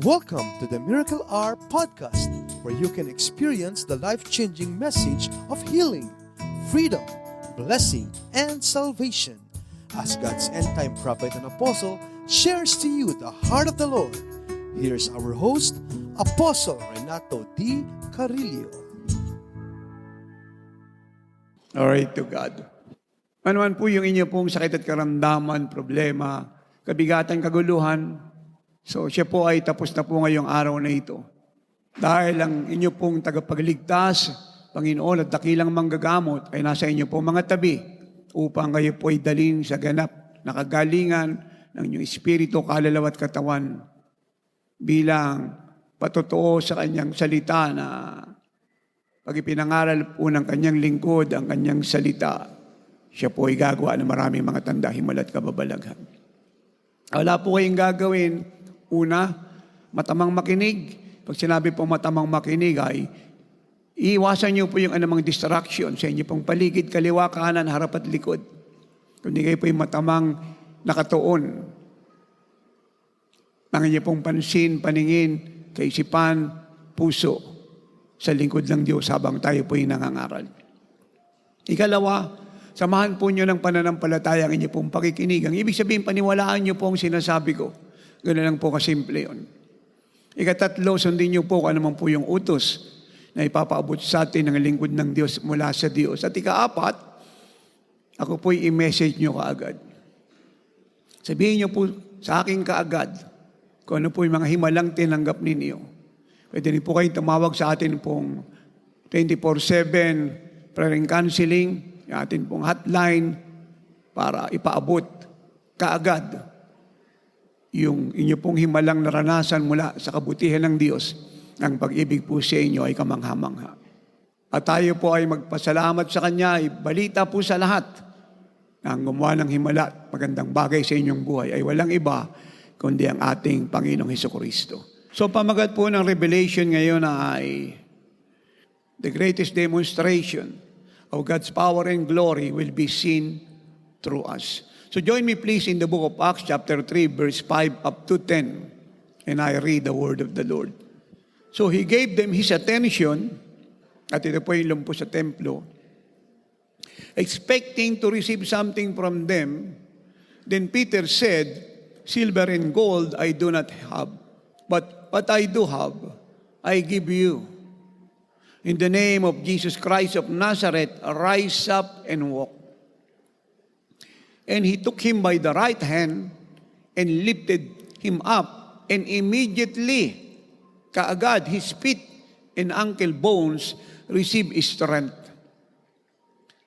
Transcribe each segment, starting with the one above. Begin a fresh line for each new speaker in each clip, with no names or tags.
Welcome to the Miracle Hour podcast, where you can experience the life-changing message of healing, freedom, blessing, and salvation. As God's end-time prophet and apostle shares to you the heart of the Lord, here's our host, Apostle Renato D. Carillo.
Alright to God. Ano man po yung inyo pong sakit at karamdaman, problema, kabigatan, kaguluhan, so siya po ay tapos na po ngayong araw na ito. Dahil ang inyo pong tagapagligtas, Panginoon at dakilang manggagamot ay nasa inyo pong mga tabi upang kayo po ay dalhin sa ganap na kagalingan ng inyong espiritu, kalalaw at katawan bilang patotoo sa kanyang salita na pag ipinangaral po ng kanyang lingkod ang kanyang salita, siya po ay gagawa ng maraming mga tanda, himala at kababalaghan. Wala po kayong gagawin. Una, matamang makinig. Pag sinabi po matamang makinig ay iiwasan niyo po yung anumang distraction sa inyo pong paligid, kaliwa, kanan, harap at likod. Kundi kayo po yung matamang nakatuon ng inyo pong pansin, paningin, kaisipan, puso sa lingkod ng Diyos habang tayo po yung nangangaral. Ikalawa, samahan po niyo ng pananampalataya ang inyo pong pakikinig. Ang ibig sabihin, paniwalaan niyo po ang sinasabi ko. Ganoon lang po kasimple yun. Ikatatlo, sundin niyo po kung ano man po yung utos na ipapaabot sa atin ng lingkod ng Diyos mula sa Diyos. At ikaapat, ako po'y i-message niyo kaagad. Sabihin niyo po sa akin kaagad kung ano po yung mga himalang tinanggap ninyo. Pwede rin po kayong tumawag sa atin pong 24/7 prayer and counseling, yung atin pong hotline para ipaabot kaagad yung inyo pong himalang naranasan mula sa kabutihan ng Diyos. Ang pag-ibig po sa inyo ay kamangha-mangha. At tayo po ay magpasalamat sa Kanya, ay balita po sa lahat na ang gumawa ng himala at magandang bagay sa inyong buhay ay walang iba kundi ang ating Panginoong Hesukristo. So pamagat po ng Revelation ngayon ay the greatest demonstration of God's power and glory will be seen through us. So join me please in the book of Acts chapter 3 verse 5 up to 10 and I read the word of the Lord. So he gave them his attention, at ito po yung lumpo sa templo, expecting to receive something from them. Then Peter said, "Silver and gold I do not have, but what I do have, I give you. In the name of Jesus Christ of Nazareth, arise up and walk." And he took him by the right hand and lifted him up, and immediately, kaagad, his feet and ankle bones received strength.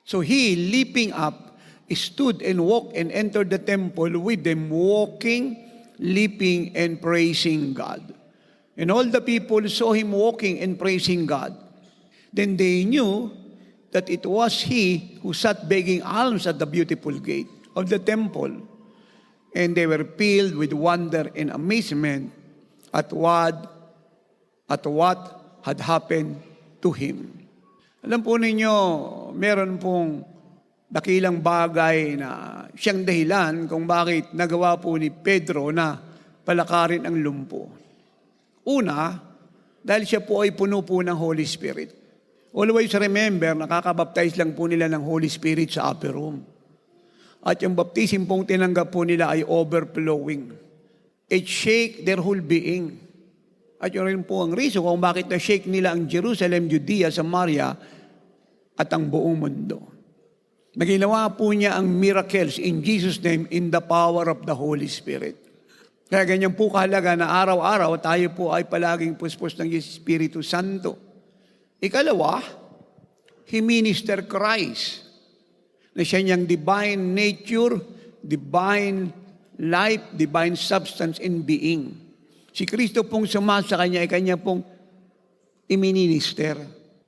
So he, leaping up, stood and walked and entered the temple with them, walking, leaping, and praising God. And all the people saw him walking and praising God. Then they knew that it was he who sat begging alms at the beautiful gate of the temple. And they were filled with wonder and amazement at what had happened to him. Alam po ninyo, meron pong dakilang bagay na siyang dahilan kung bakit nagawa po ni Pedro na palakarin ang lumpo. Una, dahil siya po ay puno po ng Holy Spirit. Always remember, nakakabaptize lang po nila ng Holy Spirit sa upper room. At yung baptism pong tinanggap po nila ay overflowing. It shake their whole being. At yun rin po ang reason kung bakit na-shake nila ang Jerusalem, Judea, Samaria, at ang buong mundo. Naginawa po niya ang miracles in Jesus' name in the power of the Holy Spirit. Kaya ganyan po kahalaga na araw-araw tayo po ay palaging puspos ng Espiritu Santo. Ikalawa, He minister Christ, na siya niyang divine nature, divine life, divine substance and being. Si Kristo pong sumasa kanya ay kanya pong iminister.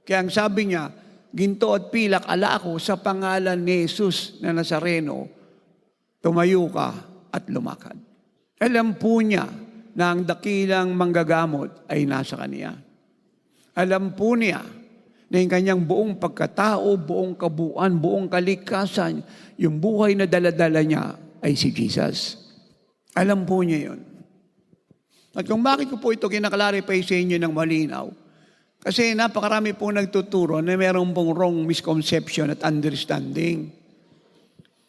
Kaya ang sabi niya, ginto at pilak ala ako sa pangalan ni Jesus na Nazareno, tumayo ka at lumakad. Alam po niya na ang dakilang manggagamot ay nasa kanya. Alam po niya na yung kanyang buong pagkatao, buong kabuuan, buong kalikasan, yung buhay na daladala niya ay si Jesus. Alam po niya yun. At kung bakit ko po ito kinaklarify sa inyo ng malinaw, kasi napakarami po nagtuturo na mayroon pong wrong misconception at understanding.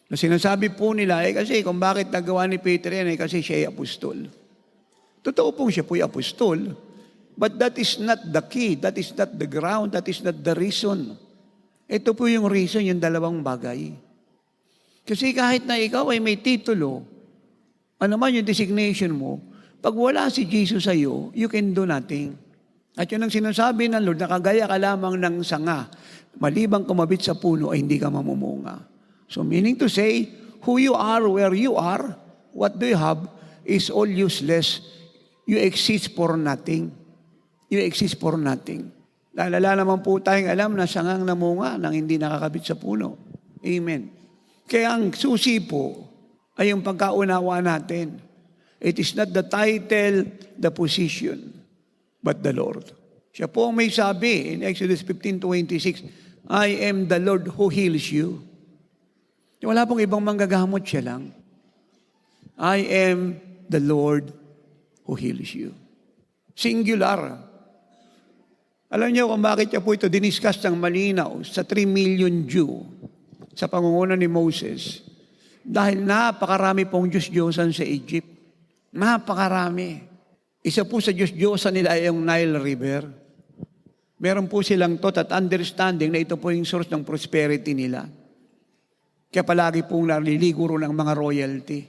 Na sinasabi po nila, kasi kung bakit nagawa ni Peter yan, kasi siya ay apostol. Totoo pong siya po ay apostol, but that is not the key, that is not the ground, that is not the reason. Ito po yung reason, yung dalawang bagay. Kasi kahit na ikaw ay may titulo, ano man yung designation mo, pag wala si Jesus sa iyo, you can do nothing. At yun ang sinasabi ng Lord, nakagaya ka lamang ng sanga, malibang kumabit sa puno ay hindi ka mamumunga. So meaning to say, who you are, where you are, what do you have, is all useless. You exist for nothing. You exist for nothing. Lalala naman po tayong alam na sangang namunga nang hindi nakakabit sa puno. Amen. Kaya ang susi po ay yung pagkaunawa natin. It is not the title, the position, but the Lord. Siya po ang may sabi in Exodus 15:26, I am the Lord who heals you. Wala pong ibang manggagamot, siya lang. I am the Lord who heals you. Singular. Alam niyo kung bakit niya po ito diniscuss ng malinaw sa 3 million Jew sa pangunguna ni Moses. Dahil napakarami pong Diyos-Diyosan sa Egypt. Napakarami. Isa po sa Diyos-Diyosan nila ay yung Nile River. Meron po silang thought at understanding na ito po yung source ng prosperity nila. Kaya palagi pong naliliguro ng mga royalty.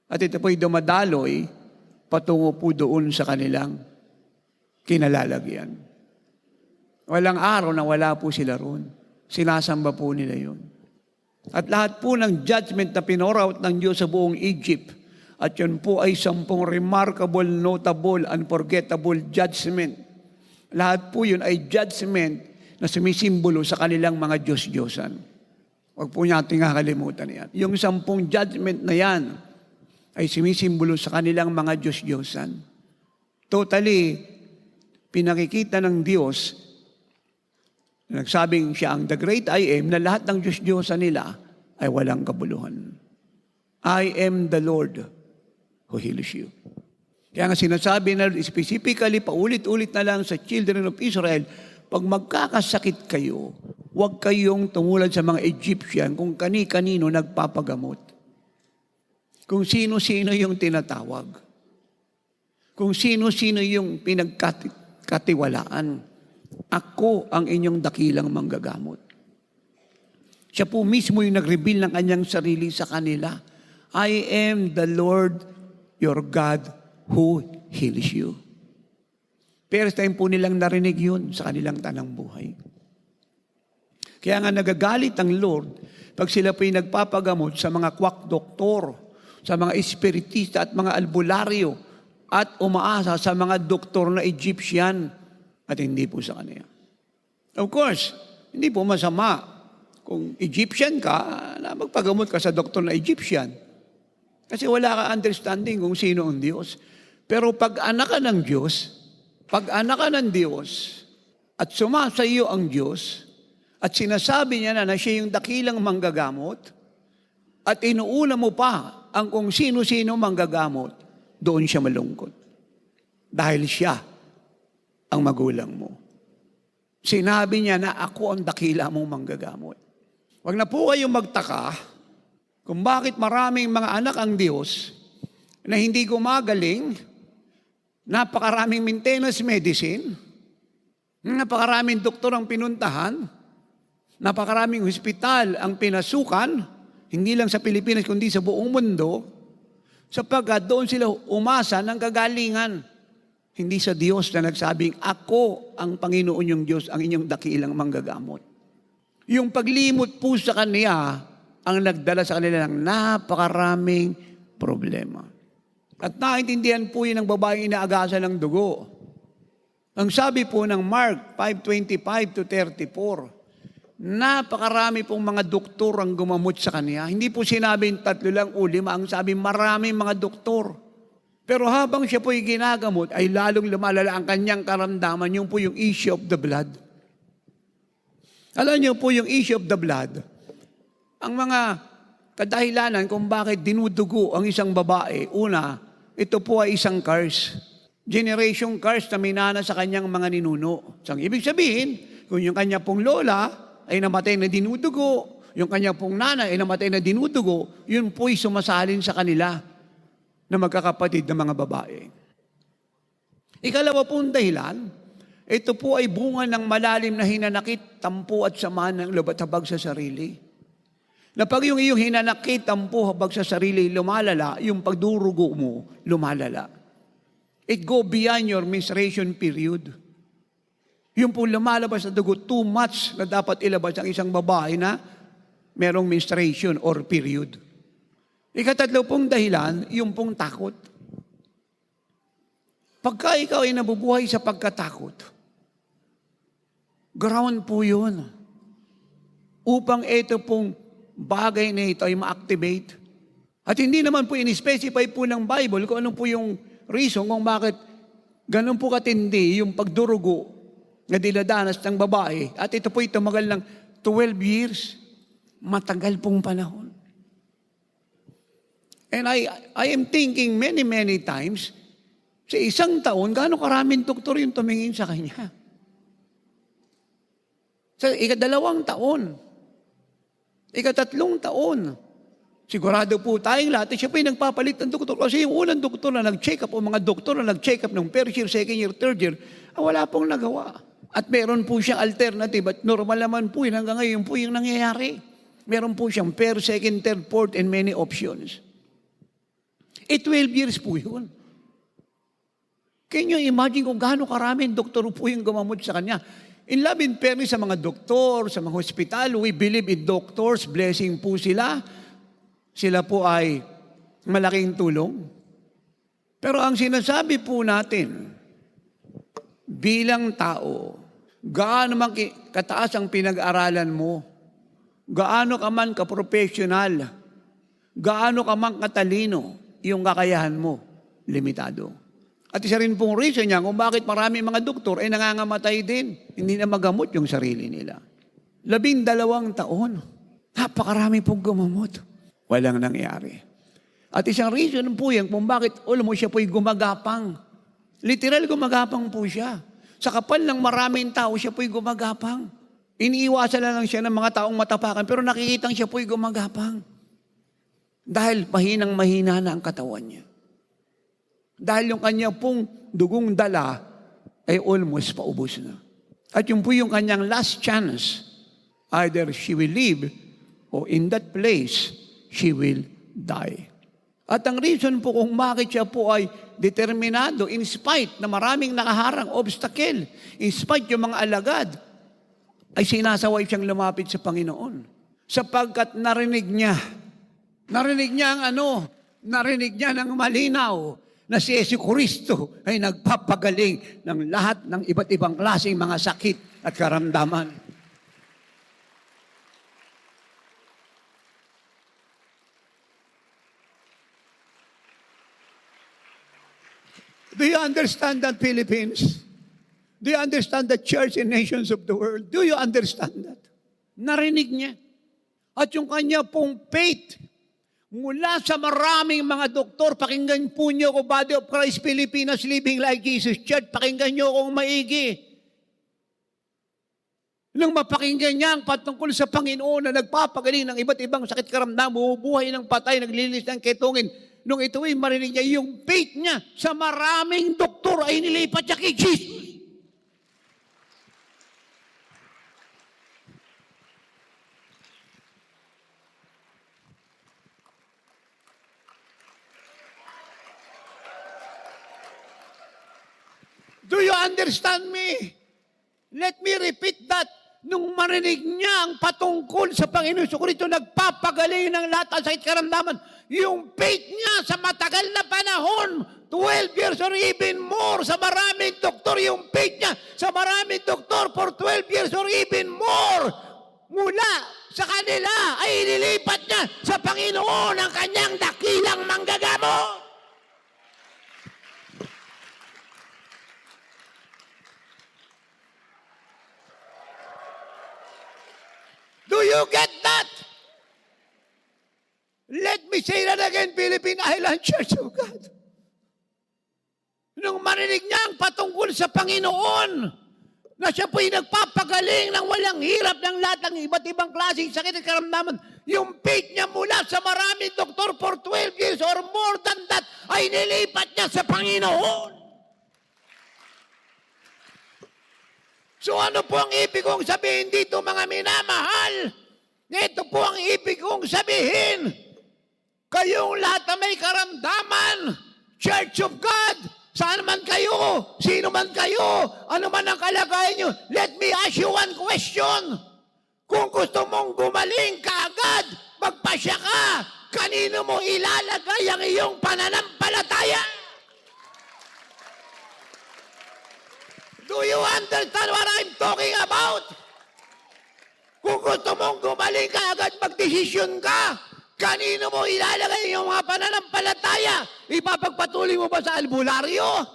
At ito po'y dumadaloy patungo po doon sa kanilang kinalalagyan. Walang araw na wala po sila roon. Sinasamba po nila yun. At lahat po ng judgment na pinoraut ng Diyos sa buong Egypt, at yun po ay 10 remarkable, notable, unforgettable judgment. Lahat po yun ay judgment na sumisimbolo sa kanilang mga Diyos-Diyosan. Huwag po natin kakalimutan yan. Yung 10 judgment na yan ay sumisimbolo sa kanilang mga Diyos-Diyosan. Totally, pinakikita ng Diyos, nagsabing siya ang the great I am, na lahat ng Diyos-Diyosan nila ay walang kabuluhan. I am the Lord who heals you. Kaya nga sinasabi na specifically, paulit-ulit na lang sa children of Israel, pag magkakasakit kayo, huwag kayong tumulad sa mga Egyptian kung kani-kanino nagpapagamot. Kung sino-sino yung tinatawag. Kung sino-sino yung pinagkatiwalaan. Ako ang inyong dakilang manggagamot. Siya po mismo yung nag-reveal ng kanyang sarili sa kanila. I am the Lord your God who heals you. First time po nilang narinig yun sa kanilang tanang buhay. Kaya nga nagagalit ang Lord pag sila po'y nagpapagamot sa mga quack doktor, sa mga espiritista at mga albularyo, at umaasa sa mga doktor na Egyptian at hindi po sa kanya. Of course, hindi po masama kung Egyptian ka na magpagamot ka sa doktor na Egyptian. Kasi wala ka understanding kung sino ang Diyos. Pero pag anak ka ng Diyos, at sumasa iyo ang Diyos, at sinasabi niya na siya yung dakilang manggagamot, at inuuna mo pa ang kung sino-sino manggagamot, doon siya malungkot. Dahil siya ang magulang mo. Sinabi niya na ako ang dakila mong manggagamot. Huwag na po kayong magtaka kung bakit maraming mga anak ang Diyos na hindi gumagaling, napakaraming maintenance medicine, napakaraming doktor ang pinuntahan, napakaraming hospital ang pinasukan, hindi lang sa Pilipinas kundi sa buong mundo, sapagkat doon sila umasa ng kagalingan. Hindi sa Diyos na nagsabing, ako ang Panginoon yung Diyos, ang inyong dakilang manggagamot. Yung paglimot po sa Kanya, ang nagdala sa kanila ng napakaraming problema. At naintindihan po yun ng babaeng inaagasan ng dugo. Ang sabi po ng Mark 5:25-34, napakarami pong mga doktor ang gumamot sa kanya. Hindi po sinabing 3 lang o 5, ang sabi maraming mga doktor. Pero habang siya po'y ginagamot, ay lalong lumalala ang kanyang karamdaman, yung po yung issue of the blood. Alam niyo po yung issue of the blood, ang mga kadahilanan kung bakit dinudugo ang isang babae, una, ito po ay isang curse. Generation curse na minana sa kanyang mga ninuno. So, ang ibig sabihin, kung yung kanya pong lola ay namatay na dinudugo, yung kanya pong nanay ay namatay na dinudugo, yun po'y sumasalin sa kanila na magkakapatid na mga babae. Ikalawa pong dahilan, ito po ay bunga ng malalim na hinanakit, tampo at sama ng loob at habag sa sarili. Na pag yung iyong hinanakit, tampo, habag sa sarili, lumalala, yung pagdurugo mo, lumalala. It go beyond your menstruation period. Yung po lumalabas na dugo, too much na dapat ilabas ang isang babae na merong menstruation or period. Ikatatlo pong dahilan, yung pong takot. Pagka ikaw ay nabubuhay sa pagkatakot, ground po yun. Upang ito pong bagay na ito ay ma-activate. At hindi naman po in-specify po ng Bible kung ano po yung reason kung bakit ganun po katindi yung pagdurugo na diladanas ng babae. At ito po tumagal ng 12 years. Matagal pong panahon. And I am thinking many times, sa isang taon, gaano karaming doktor yung tumingin sa kanya? Sa ikadalawang taon, ikatatlong taon, sigurado po tayong lahat, siya po yung nagpapalit ng doktor. Kasi yung unang doktor na nag-check up, o mga doktor na nag-check up ng first year, second year, third year, wala pong nagawa. At meron po siyang alternative, at normal naman po yun, hanggang ngayon po yung nangyayari. Meron po siyang first, second, third, fourth, and many options. 12 years po yun. Can you imagine kung gaano karaming doktor po yung gumamot sa kanya? In love and fairness sa mga doktor, sa mga hospital, we believe in doctors, blessing po sila. Sila po ay malaking tulong. Pero ang sinasabi po natin, bilang tao, gaano man kataas ang pinag-aralan mo, gaano ka man ka-professional, gaano ka man katalino, yung kakayahan mo, limitado. At isa rin pong reason niya kung bakit marami mga doktor ay nangangamatay din. Hindi na magamot yung sarili nila. 12 taon. Napakarami pong gumamot. Walang nangyari. At isang reason po yan kung bakit mo siya po'y gumagapang. Literal gumagapang po siya. Sa kapal ng maraming tao, siya po'y gumagapang. Iniiwasan lang siya ng mga taong matapakan, pero nakikitang siya po'y gumagapang. Dahil mahinang-mahina na ang katawan niya. Dahil yung kanya pong dugong dala ay almost paubos na. At yung po yung kanyang last chance, either she will live or in that place, she will die. At ang reason po kung bakit siya po ay determinado in spite na maraming nakaharang obstacle, in spite yung mga alagad, ay sinasaway siyang lumapit sa Panginoon. Sapagkat narinig niya ng malinaw na si Jesucristo ay nagpapagaling ng lahat ng iba't ibang klaseng mga sakit at karamdaman. Do you understand that, Philippines? Do you understand the church and nations of the world? Do you understand that? Narinig niya. At yung kanya pong faith, mula sa maraming mga doktor, pakinggan po niyo ko, Body of Christ Pilipinas Living Like Jesus Church, pakinggan niyo kong maigi. Nang mapakinggan niya ang patungkol sa Panginoon na nagpapagaling ng iba't ibang sakit karamdam, bumubuhay ng patay, naglilinis ng ketongin, nung ito ay marinig niya, yung faith niya sa maraming doktor ay nilipat niya kay Jesus. Do you understand me? Let me repeat that. Nung marinig niya ang patungkol sa Panginoon Jesucristo, nagpapagaling ng lahat ng sakit karamdaman, yung faith niya sa matagal na panahon, 12 years or even more, sa maraming doktor, yung faith niya sa maraming doktor for 12 years or even more, mula sa kanila ay inilipat niya sa Panginoon ang kanyang dakilang manggagamo. Do you get that? Let me say that again, Philippine Island Church of God. marinig niya ang patungkol sa Panginoon, na siya po'y nagpapagaling ng walang hirap ng lahat ng iba't ibang klaseng sakit at karamdaman, yung faith niya mula sa maraming doktor for 12 years or more than that ay nilipat niya sa Panginoon. So ano po ang ibig kong sabihin dito, mga minamahal? Ito po ang ibig kong sabihin. Kayong lahat na may karamdaman, Church of God, saan man kayo, sino man kayo, ano man ang kalagayan nyo, let me ask you one question. Kung gusto mong gumaling kaagad, magpasya ka, kanino mo ilalagay ang iyong pananampalataya? Do you understand what I'm talking about? Kung gusto mong gumaling ka agad, magdesisyon ka. Kanino mo ilalagay yung mga pananampalataya? Ipapagpatuloy mo ba sa albularyo?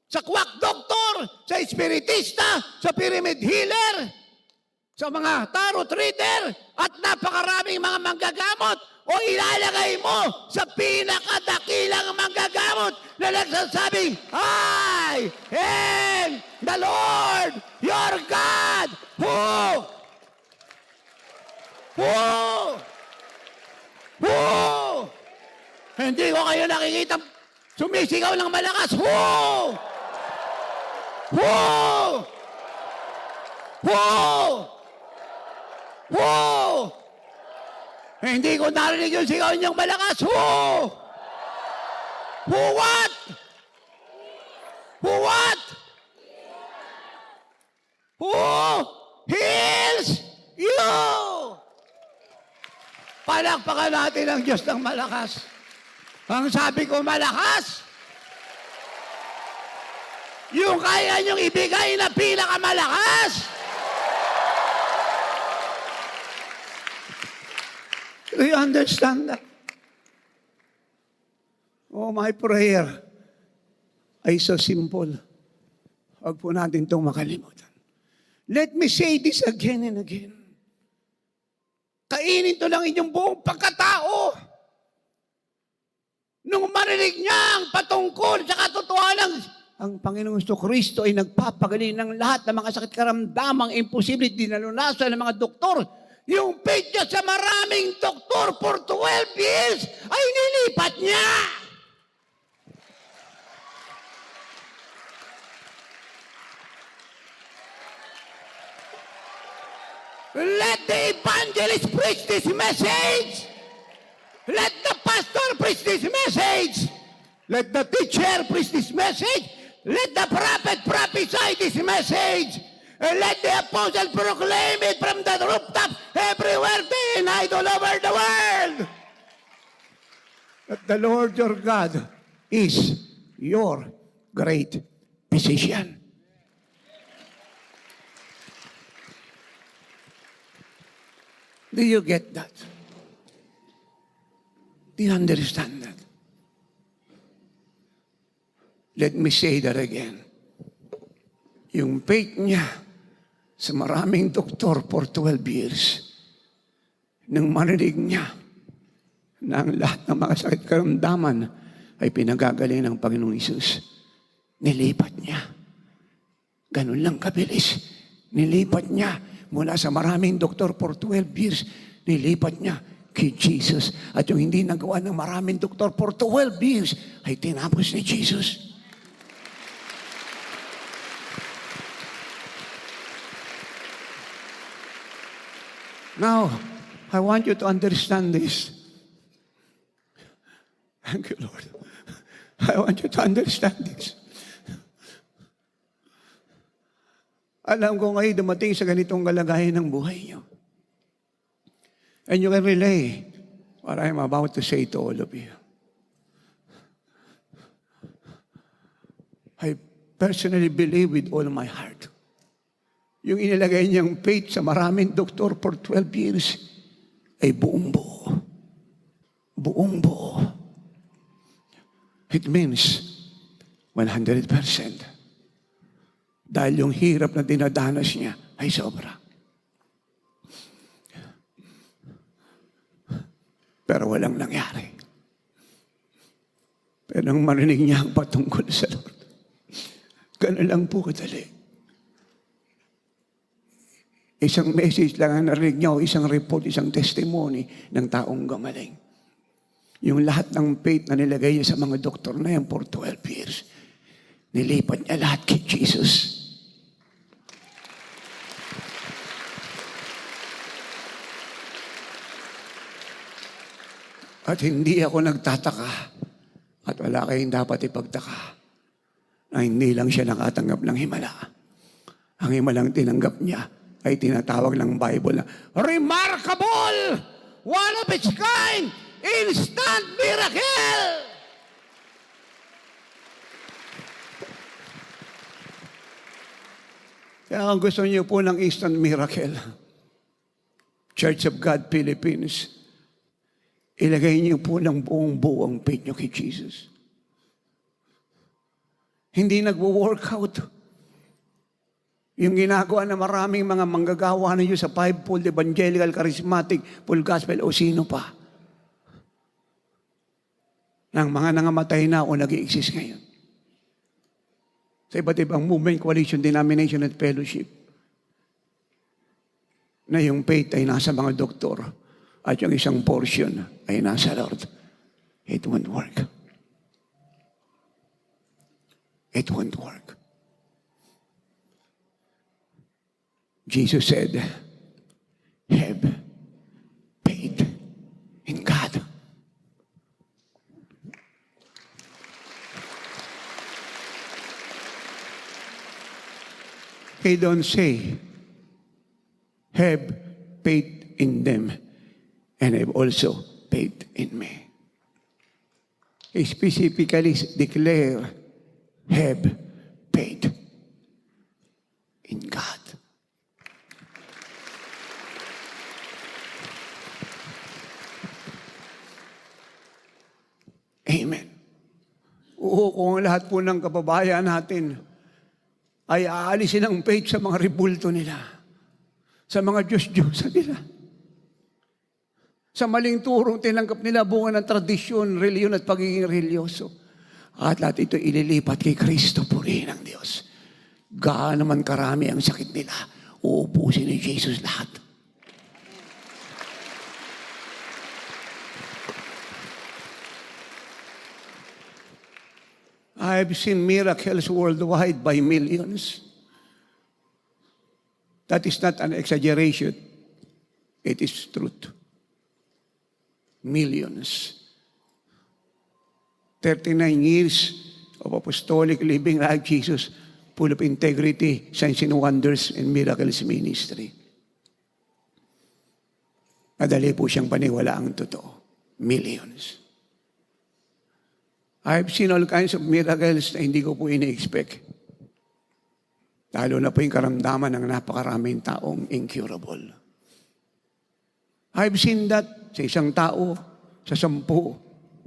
Sa quack doctor? Sa espiritista? Sa pyramid healer? Sa mga tarot reader? At napakaraming mga manggagamot? O ilalagay mo sa pinakadakilang manggagamot na nagsasabing, I am the Lord your God Hindi ko kayo nakikita sumisigaw ng malakas. Hindi ko narinig yung sigaw niyang malakas. Who what? Who heals you? Palakpakan natin ang Diyos ng malakas. Ang sabi ko malakas, yung kaya niyong ibigay na pinakamalakas. Do you understand that? Oh, my prayer ay so simple. Huwag po natin itong makalimutan. Let me say this again and again. Kainin to lang inyong buong pagkatao. Nung marinig niya ang patungkol sa katotohanan, ang Panginoong Kristo ay nagpapagaling ng lahat ng mga sakit karamdamang imposible dinalunasan ng mga doktor. Yung faith niya sa maraming doktor for 12 years ay nilipat niya. Let the evangelist preach this message. Let the pastor preach this message. Let the teacher preach this message. Let the prophet prophesy this message. And let the apostle proclaim it from the rooftop everywhere, day and night, all over the world. That the Lord your God is your great physician. Do you get that? Do you understand that? Let me say that again. Yung faith niya sa maraming doktor for 12 years, nang marinig niya na ang lahat ng mga sakit karamdaman ay pinagagaling ng Panginoong Isus, nilipat niya. Ganun lang kabilis. Nilipat niya mula sa maraming doktor for 12 years, nilipat niya kay Jesus. At yung hindi nagawa ng maraming doktor for 12 years, ay tinapos ni Jesus. Now, I want you to understand this. Thank you, Lord. I want you to understand this. Alam ko ngayon dumating sa ganitong kalagayan ng buhay niyo. And you can relay what I'm about to say to all of you. I personally believe with all my heart. Yung inilagay niyang faith sa maraming doktor for 12 years ay buong buo. Buong buo. It means 100%. Dahil yung hirap na dinadanas niya ay sobra. Pero walang nangyari. Pero nang marinig niya ang patungkol sa Lord, Ganun lang po kadali. Isang message lang ang narinig niya o isang report, isang testimony ng taong gumaling. Yung lahat ng faith na nilagay niya sa mga doktor na yan for 12 years, nilipat niya lahat kay Jesus. At hindi ako nagtataka at wala kayong dapat ipagtaka na hindi lang siya nakatanggap ng himala. Ang himalang tinanggap niya ay tinatawag ng Bible na remarkable, one of its kind, instant miracle. Kaya kung gusto niyo po ng instant miracle, Church of God Philippines, ilagay niyo po ng buong-buo ang faith niyo kay Jesus. Hindi nagwo-workout. Yung ginagawa na maraming mga manggagawa na sa fivefold, evangelical, charismatic, full gospel, o sino pa. Ng mga nangamatay na o nag-i-exist ngayon. Sa iba't ibang movement, coalition, denomination, at fellowship. Na yung faith ay nasa mga doktor at yung isang portion ay nasa Lord. It won't work. It won't work. Jesus said, have faith in God. He don't say, have faith in them and have also faith in me. He specifically declare, have faith in God. Amen. Oo, kung lahat po ng kababayan natin ay aalisin ang faith sa mga ribulto nila, sa mga Diyos-Diyosa nila, sa maling turong tinanggap nila bunga ng tradisyon, reliyon at pagiging religyoso. At lahat ito ililipat kay Kristo, purihin ng Diyos. Gaano man karami ang sakit nila, uubusin ni Jesus lahat. I've seen miracles worldwide by millions. That is not an exaggeration. It is truth. Millions. 39 years of apostolic living like Jesus, full of integrity, signs and wonders, and miracles ministry. Madali po siyang paniwala ang totoo. Millions. I've seen all kinds of miracles na hindi ko po ini-expect. Lalo na po yung karamdaman ng napakaraming taong incurable. I've seen that sa isang tao, sa 10,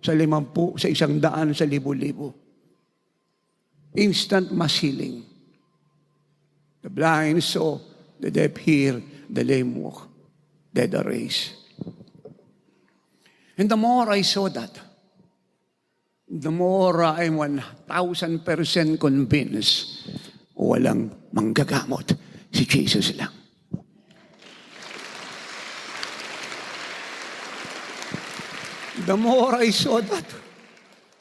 sa 50, sa 100, sa 1,000. Instant mass healing. The blind saw, the deaf hear, the lame walk, dead are raised. And the more I saw that, the more I'm 1,000% convinced walang manggagamot si Jesus lang. The more I saw that,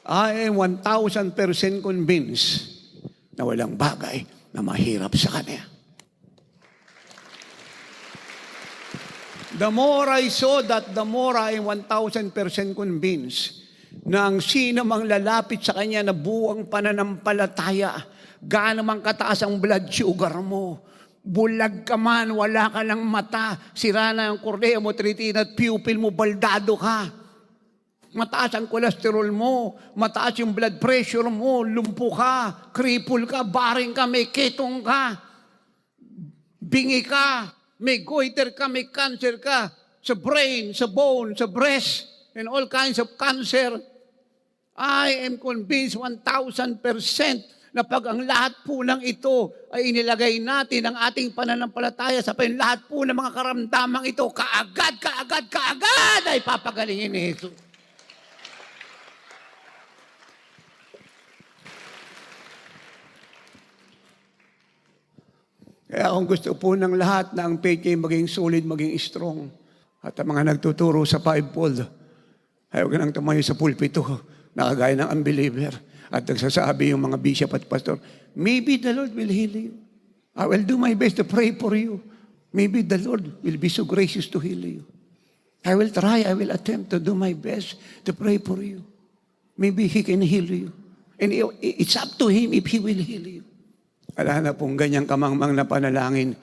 I am 1,000% convinced na walang bagay na mahirap sa Kanya. The more I saw that, the more I am 1,000% convinced na ang sino mang lalapit sa Kanya na buwang pananampalataya, gaano mang kataas ang blood sugar mo, bulag ka man, wala ka ng mata, sira na ang kornea mo, tritina at pupil mo, baldado ka, mataas ang kolesterol mo, mataas yung blood pressure mo, lumpo ka, cripple ka, baring ka, may ketong ka, bingi ka, may goiter ka, may cancer ka, sa brain, sa bone, sa breast, and all kinds of cancer. I am convinced 1,000% na pag ang lahat po ng ito ay inilagay natin ang ating pananampalataya sa lahat po ng mga karamdamang ito, kaagad ay papagalingin ni Jesus. Kaya kung gusto po ng lahat na ang faith niya maging solid, maging strong, at ang mga nagtuturo sa fivefold, ay huwag nang tumayo sa pulpito, nakagaya ng unbeliever, at nagsasabi yung mga bishop at pastor, maybe the Lord will heal you. I will do my best to pray for you. Maybe the Lord will be so gracious to heal you. I will attempt to do my best to pray for you. Maybe He can heal you. And it's up to Him if He will heal you. Wala na pong ganyang kamangmang na panalangin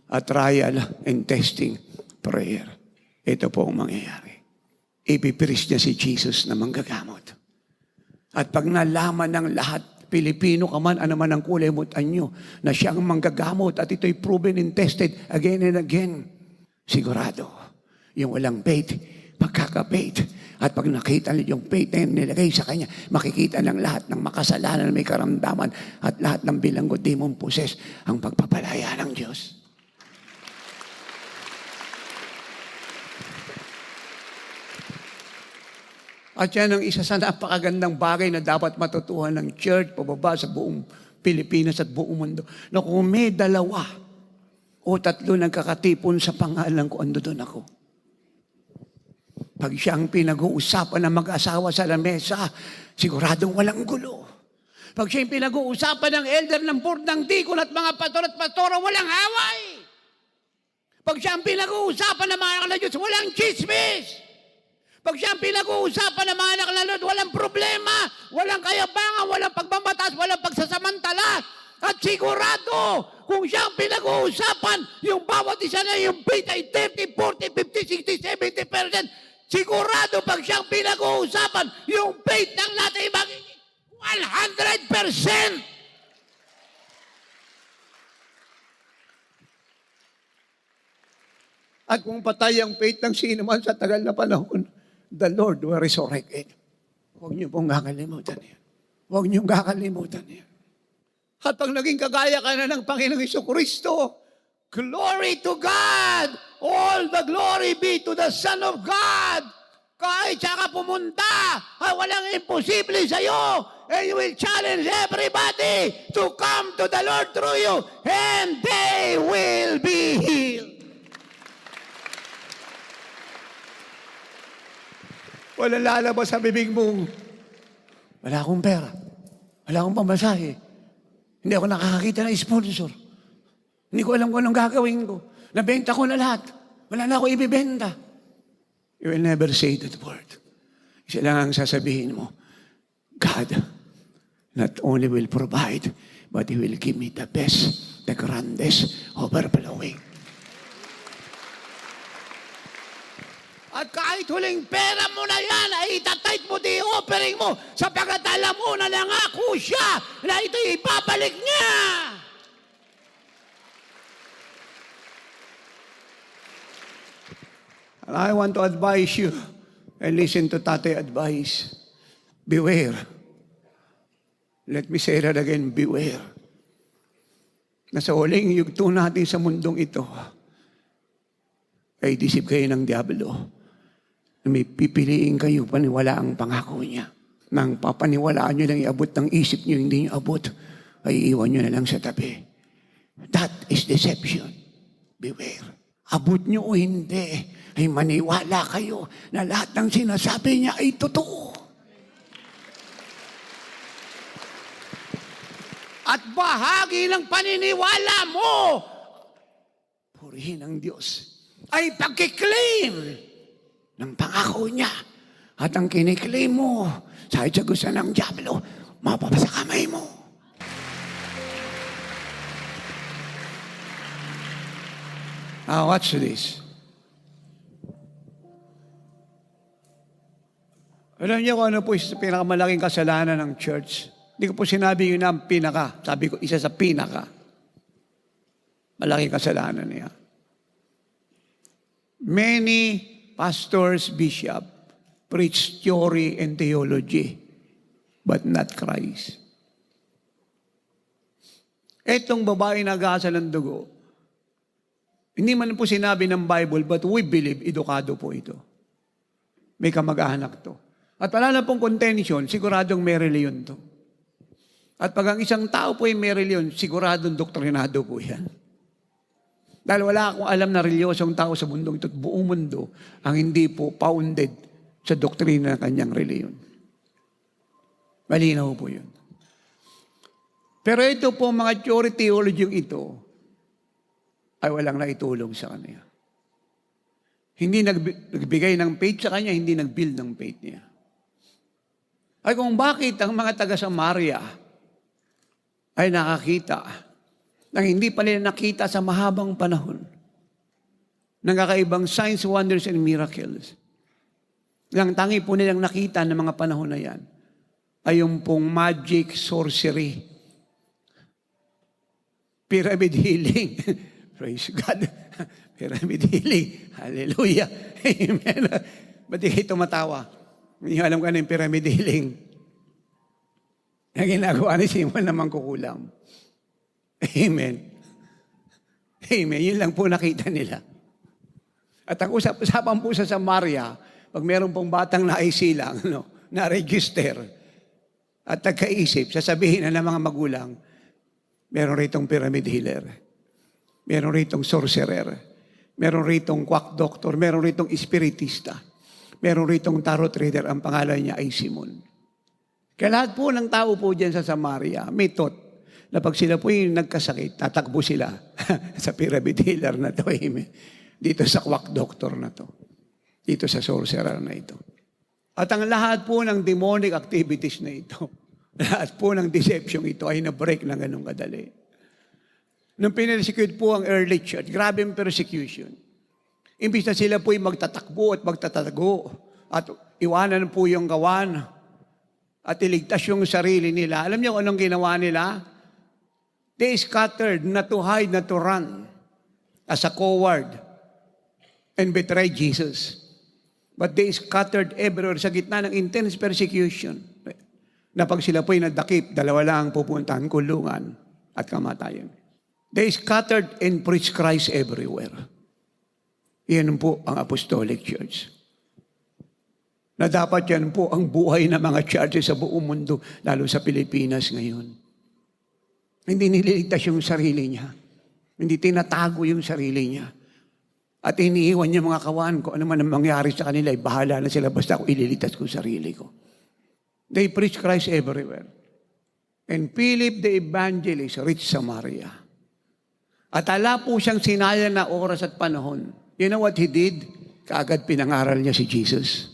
at trial and testing prayer. Ito po ang mangyayari. Ipipiris niya si Jesus na manggagamot. At pag nalaman ng lahat, Pilipino ka man, ano man ang kulay mo't anyo, na siyang manggagamot at ito'y proven and tested again and again, sigurado, yung walang faith, pagkaka-faith. At pag nakita niyo yung faith na nilagay sa kanya, makikita ng lahat ng makasalanan, may karamdaman, at lahat ng bilanggo demon possess ang pagpapalaya ng Diyos. At yan ang isa sa napakagandang bagay na dapat matutuhan ng church, pababa sa buong Pilipinas at buong mundo, na kung may dalawa o tatlo nagkakatipon sa pangalan ko, ando doon ako. Pag siyang pinag-uusapan ng mag-asawa sa lamesa, siguradong walang gulo. Pag siyang pinag-uusapan ng elder ng board ng deacon at mga pastor at pastora, walang away. Pag siyang pinag-uusapan ng mga anak na Diyos, walang chismis. Pag siyang pinag-uusapan ng mga anak na Lord, walang problema, walang kayabangan, walang pagmamatas, walang pagsasamantala. At sigurado, kung siyang pinag-uusapan, yung bawat isa na yung faith ay 30, 40, 50, 60, 70%. Sigurado, pag siyang pinag-uusapan, yung faith ng lahat ay magiging 100%. At kung patay ang faith ng sino man sa tagal na panahon, the Lord will resurrect it. Huwag niyo pong kakalimutan yan. Huwag niyo kakalimutan yan. At pag naging kagaya ka na ng Panginoong Jesucristo, glory to God! All the glory be to the Son of God! Kahit siya ka pumunta, ay walang imposible sa iyo. And you will challenge everybody to come to the Lord through you, and they will be healed. Walang lalabas sa bibig mo. Wala akong pera. Wala akong pamasahe. Hindi ako nakakakita ng sponsor. Hindi ko alam kung anong gagawin ko. Nabenta ko na lahat. Wala na ako ibibenta. You will never say that word. Isa lang ang sasabihin mo, God not only will provide, but He will give me the best, the grandest, overflowing. At kahit huling pera mo na yan, ay itatayt mo, di offering mo, sapagkat alam mo na nangako siya na ito ipabalik niya. And I want to advise you, and listen to Tate advice, beware. Let me say that again, beware. Na sa huling yugto natin sa mundong ito, ay disip kayo ng diablo. May pipiliin kayo paniwala ang pangako niya. Nang papaniwalaan nyo lang iabot ng isip nyo, hindi nyo abot, ay iwan nyo na lang sa tabi. That is deception. Beware. Abot nyo o hindi, ay maniwala kayo na lahat ng sinasabi niya ay totoo. At bahagi ng paniniwala mo, purihin ang Diyos, ay pagkiklaim ng pangako niya. At ang kiniklaim mo, sa gusto ng diablo, mapapasa kamay mo. Now, watch this. Alam niyo kung ano po yung pinakamalaking kasalanan ng church? Hindi ko po sinabi yun ang pinaka. Sabi ko, isa sa pinaka. Malaking kasalanan niya. Many pastors, bishop, preach theory and theology, but not Christ. Etong babae nag-aasa ng dugo, hindi man po sinabi ng Bible, but we believe, edukado po ito. May kamag-anak to. At wala na pong contention, siguradong may reliyon to. At pag ang isang tao po ay may reliyon, siguradong doktrinado po yan. Dahil wala akong alam na reliyosong tao sa mundong ito at buong mundo ang hindi po founded sa doktrina ng kanyang reliyon. Malinaw po yun. Pero ito po mga theory theology ito ay walang naitulong sa kanya. Hindi nagbigay ng faith sa kanya, hindi nag-build ng faith niya. Ay kung bakit ang mga taga Samaria ay nakakita nang hindi pa nila nakita sa mahabang panahon ng kakaibang signs, wonders, and miracles. Ang tangi po nilang nakita ng mga panahon na yan ay yung pong magic, sorcery, pyramid healing. Praise God. Pyramid healing. Hallelujah. Amen. Ba't di kayo tumatawa? Hindi alam ka na yung pyramid healing. Ang ginagawa ni Simon naman kukulam. Amen. Amen. Yun lang po nakita nila. At ang usapan po sa Samaria, pag meron pong batang naisilang, na-register, at nagkaisip, sasabihin na ng mga magulang, meron ritong pyramid healer, meron ritong sorcerer, meron ritong quack doctor, meron ritong espiritista, meron ritong tarot reader, ang pangalan niya ay Simon. Kaya lahat po ng tao po dyan sa Samaria, may thought, na pag sila po yung nagkasakit, tatakbo sila sa pyramid healer na to. Amen. Dito sa quack doctor na to. Dito sa sorcerer na ito. At ang lahat po ng demonic activities na ito, lahat po ng deception ito ay na-break na ganun kadali. Nung pinersecute po ang early church, grabe ang persecution. Imbis na sila po yung magtatakbo at magtatago at iwanan po yung gawan at iligtas yung sarili nila. Alam niyo kung anong ginawa nila? They scattered, not to hide, not to run, as a coward, and betrayed Jesus. But they scattered everywhere sa gitna ng intense persecution. Na pag sila po'y nadakip, dalawa lang pupuntahan, kulungan at kamatayan. They scattered and preached Christ everywhere. Yan po ang Apostolic Church. Na dapat yan po ang buhay ng mga churches sa buong mundo, lalo sa Pilipinas ngayon. Hindi nililigtas yung sarili niya. Hindi tinatago yung sarili niya. At iniiwan niya mga kawan ko, ano man ang mangyari sa kanila, ay bahala na sila basta ako ililigtas ko sarili ko. They preach Christ everywhere. And Philip the evangelist reached Samaria. At ala po siyang sinaya na oras at panahon. You know what he did? Kaagad pinangaral niya si Jesus.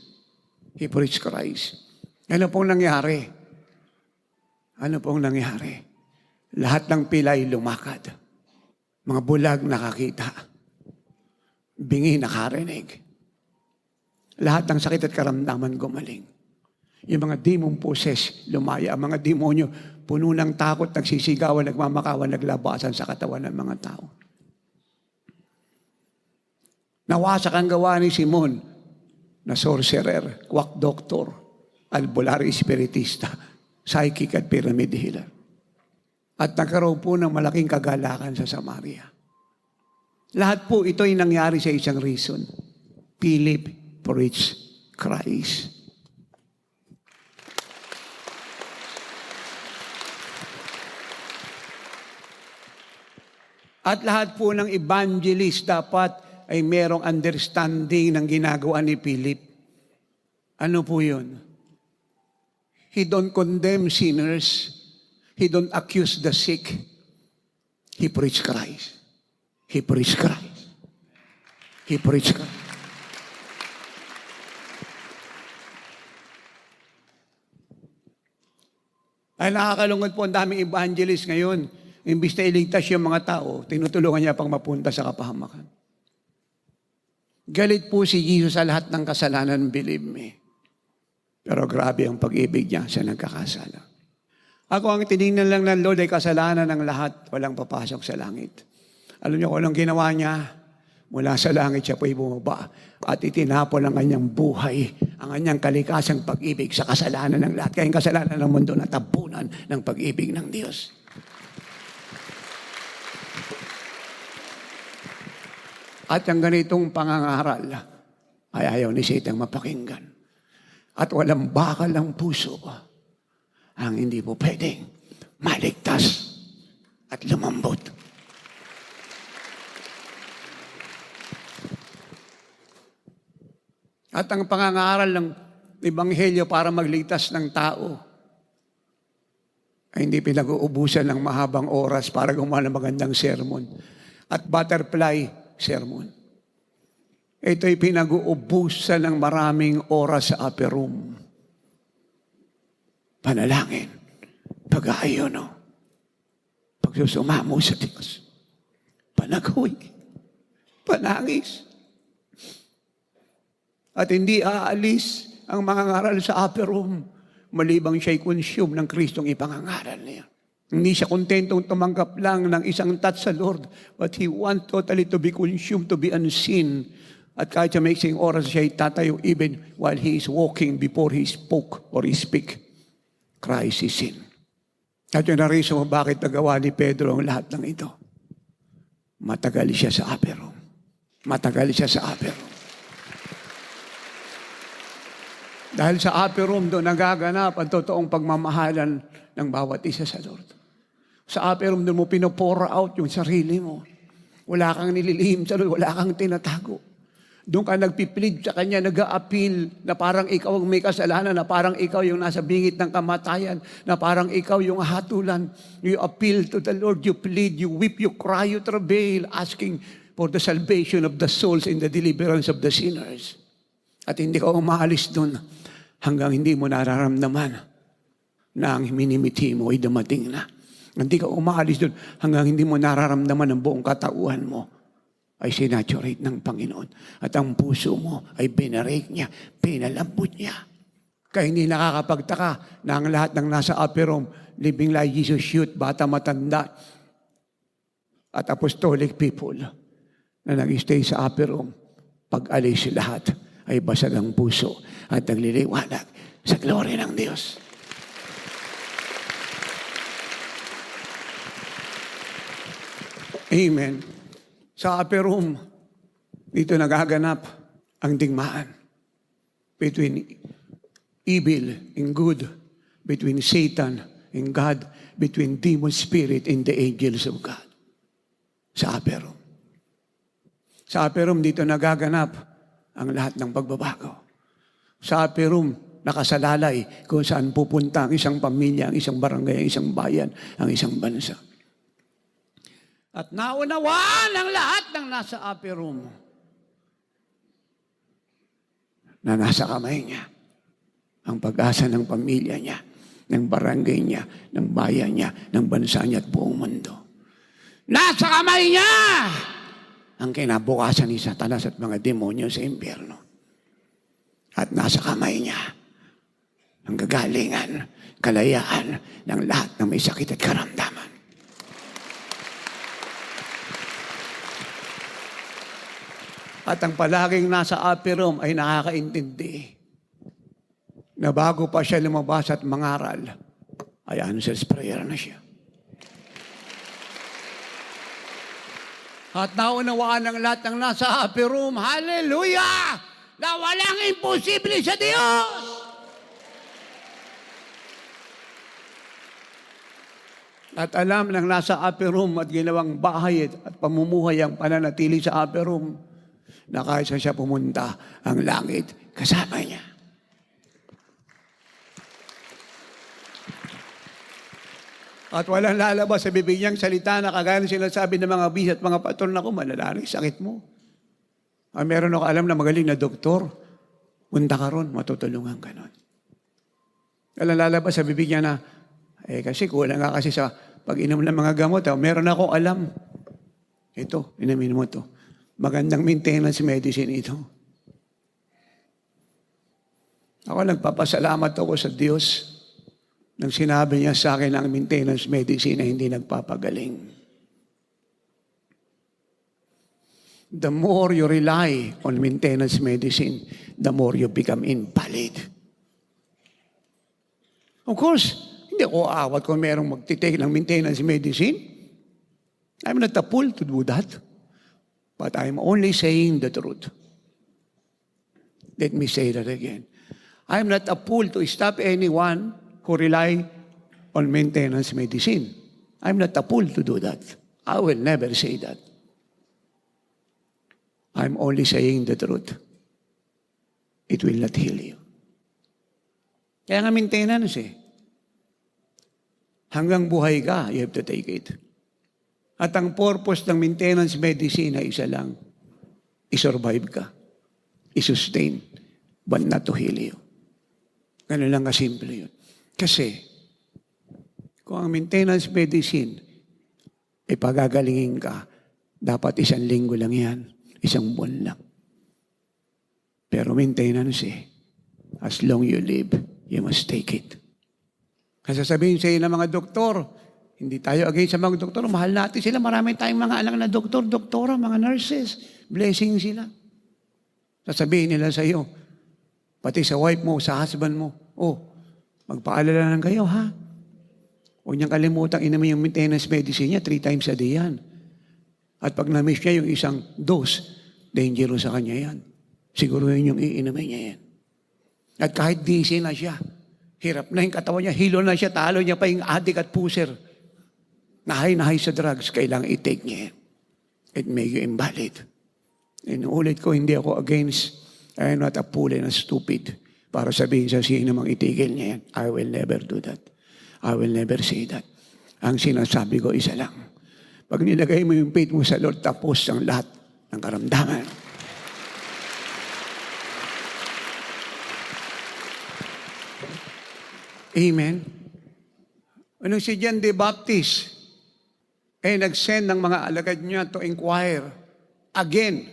He preached Christ. Ano pong nangyari? Ano pong nangyari? Lahat ng pilay lumakad. Mga bulag nakakita. Bingi nakarinig. Lahat ng sakit at karamdaman gumaling. Yung mga demon possessed lumaya. Ang mga demonyo puno ng takot, nagsisigawan, nagmamakawan, naglabasan sa katawan ng mga tao. Nawasak ang gawa ni Simon na sorcerer, quack doctor, albularyo espiritista, psychic at pyramid healer. At nagkaroon po ng malaking kagalakan sa Samaria. Lahat po ito ay nangyari sa isang reason. Philip preached Christ. At lahat po ng evangelist dapat ay merong understanding ng ginagawa ni Philip. Ano po yun? He don't condemn sinners. He don't accuse the sick. He preached Christ. He preached Christ. He preached Christ. Ay nakakalungkot po ang daming evangelist ngayon. Imbis na iligtas yung mga tao, tinutulungan niya pang mapunta sa kapahamakan. Galit po si Jesus sa lahat ng kasalanan, believe me. Pero grabe ang pag-ibig niya sa nagkakasala. Ako ang tinignan lang ng Lord ay kasalanan ng lahat, walang papasok sa langit. Alam niyo kung anong ginawa niya? Mula sa langit siya po'y bumaba at itinapon ang kanyang buhay, ang kanyang kalikasang pag-ibig sa kasalanan ng lahat. Kaya yung kasalanan ng mundo na tabunan ng pag-ibig ng Diyos. At ang ganitong pangangaral ay ayaw ni Satan mapakinggan. At walang bakal ang puso ang hindi po pwedeng maligtas at lumambot. At ang pangangaral ng Ebanghelyo para magligtas ng tao ay hindi pinag-uubusan ng mahabang oras para gumawa ng magandang sermon at butterfly sermon. Ito'y pinag-uubusan ng maraming oras sa upper room. Panalangin, pag-aayono, pagsusumamo sa Diyos, panagoy, panangis. At hindi aalis ang mga ngaral sa upper room malibang siya'y consume ng Kristong ipangangaral niya. Hindi siya kontentong tumanggap lang ng isang touch sa Lord, but He wants totally to be consumed, to be unseen. At kahit sa maiksing oras siya'y tatayo even while He is walking before He spoke or He speak. Christ is seen. At yun ang reason bakit nagawa ni Pedro ang lahat ng ito. Matagal siya sa upper room. Matagal siya sa upper room. Dahil sa upper room doon nagaganap ang totoong pagmamahalan ng bawat isa sa Lord. Sa upper room doon mo pinopora out yung sarili mo. Wala kang nililihim sa Lord, wala kang tinatago. Doon ka nagpiplead sa Kanya, nag-a-appeal na parang ikaw ang may kasalanan, na parang ikaw yung nasa bingit ng kamatayan, na parang ikaw yung hatulan. You appeal to the Lord, you plead, you weep, you cry, you travail, asking for the salvation of the souls and the deliverance of the sinners. At hindi ka umaalis doon hanggang hindi mo nararamdaman na ang minimithi mo ay dumating na. Hindi ka umaalis doon hanggang hindi mo nararamdaman ang buong katauhan mo ay sinaturate ng Panginoon. At ang puso mo ay binarake niya, pinalambot niya. Kaya hindi nakakapagtaka na ang lahat ng nasa upper room, living like Jesus youth, bata matanda, at apostolic people na nag-stay sa upper room, pag-alis lahat ay basag ang puso at nagliliwanag sa glory ng Diyos. Amen. Sa upper room, dito nagaganap ang digmaan between evil and good, between Satan and God, between demon spirit and the angels of God. Sa upper room. Sa upper room, dito nagaganap ang lahat ng pagbabago. Sa upper room, nakasalalay kung saan pupunta ang isang pamilya, ang isang barangay, ang isang bayan, ang isang bansa. At naunawaan ang lahat ng nasa upper room na nasa kamay niya ang pag-asa ng pamilya niya, ng barangay niya, ng bayan niya, ng bansa niya at buong mundo. Nasa kamay niya ang kinabukasan ni Satanas at mga demonyo sa impyerno. At nasa kamay niya ang gagalingan, kalayaan ng lahat ng may sakit at karamdaman. At ang palaging nasa upper room ay nakakaintindi na bago pa siya lumabas at mangaral, ay answers prayer na siya. At naunawaan ng lahat ng nasa upper room, hallelujah! Na walang imposible sa Diyos! At alam ng nasa upper room at ginawang bahay at pamumuhay ang pananatili sa upper room, na kahit saan siya pumunta, ang langit kasama niya. At walang lalabas sa bibig niyang salita na kagaya ng sinasabi ng mga bis at mga patron, ako, malalaking sakit mo. Meron ako alam na magaling na doktor, punta ka ron, matutulungan ka nun. Walang lalabas sa bibig niya na, kasi kulang nga kasi sa pag-inom ng mga gamot. Meron akong alam. Ito, inamin mo to. Magandang maintenance medicine ito. Ako nagpapasalamat ako sa Diyos nang sinabi niya sa akin ang maintenance medicine na hindi nagpapagaling. The more you rely on maintenance medicine, the more you become invalid. Of course, hindi ako aawat kung merong magtitake ng maintenance medicine. I'm not a fool to do that. But I'm only saying the truth. Let me say that again. I'm not a fool to stop anyone who rely on maintenance medicine. I'm not a fool to do that. I will never say that. I'm only saying the truth. it will not heal you. Kaya nga maintenance Hanggang buhay ka, you have to take it. At ang purpose ng maintenance medicine ay isa lang. I-survive ka. I-sustain. But not to heal you. Ganun lang kasimple yun. Kasi, kung ang maintenance medicine ay pagagalingin ka, dapat 1 linggo lang yan. 1 buwan lang. Pero maintenance as long you live, you must take it. Kasi sabihin sa ng mga doktor, hindi tayo against sa mga doktor, mahal natin sila, marami tayong mga anak na doktor, doktora, mga nurses, blessing sila. Sasabihin nila sa iyo, pati sa wife mo, sa husband mo, magpaalala lang kayo, ha? Huwag niyang kalimutan, inamin yung maintenance medicine niya, 3 times a day yan. At pag na-miss niya yung isang dose, dangerous sa kanya yan. Siguro yun yung iinamin niya yan. At kahit DC na siya, hirap na yung katawan niya, hilo na siya, talo niya pa yung adik at puser. Nahay sa drugs, kailangan i-take niya yan. It make you invalid. Inuulit ko, hindi ako against, I'm not a fool and a stupid para sabihin sa sino namang itigil niya yan. I will never do that. I will never say that. Ang sinasabi ko, isa lang. Pag nilagay mo yung faith mo sa Lord, tapos ang lahat ng karamdaman. Amen. Anong si John the Baptist nag-send ng mga alagad niya to inquire again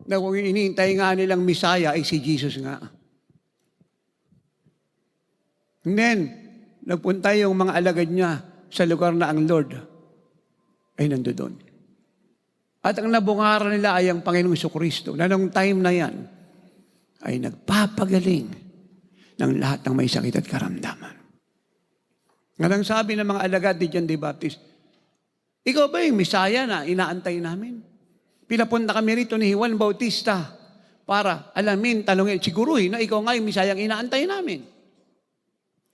na kung inihintay nga nilang Messiah ay si Jesus nga. And then, nagpunta yung mga alagad niya sa lugar na ang Lord ay nandoon. At ang nabungaran nila ay ang Panginoong Jesucristo na nung time na yan ay nagpapagaling ng lahat ng may sakit at karamdaman. Ngalang sabi ng mga alagad ni John the Baptist, ikaw ba yung Messiah na inaantay namin? Pinapunta kami rito ni Juan Bautista para alamin, talungin, siguruhin na ikaw nga yung Messiah ang inaantay namin.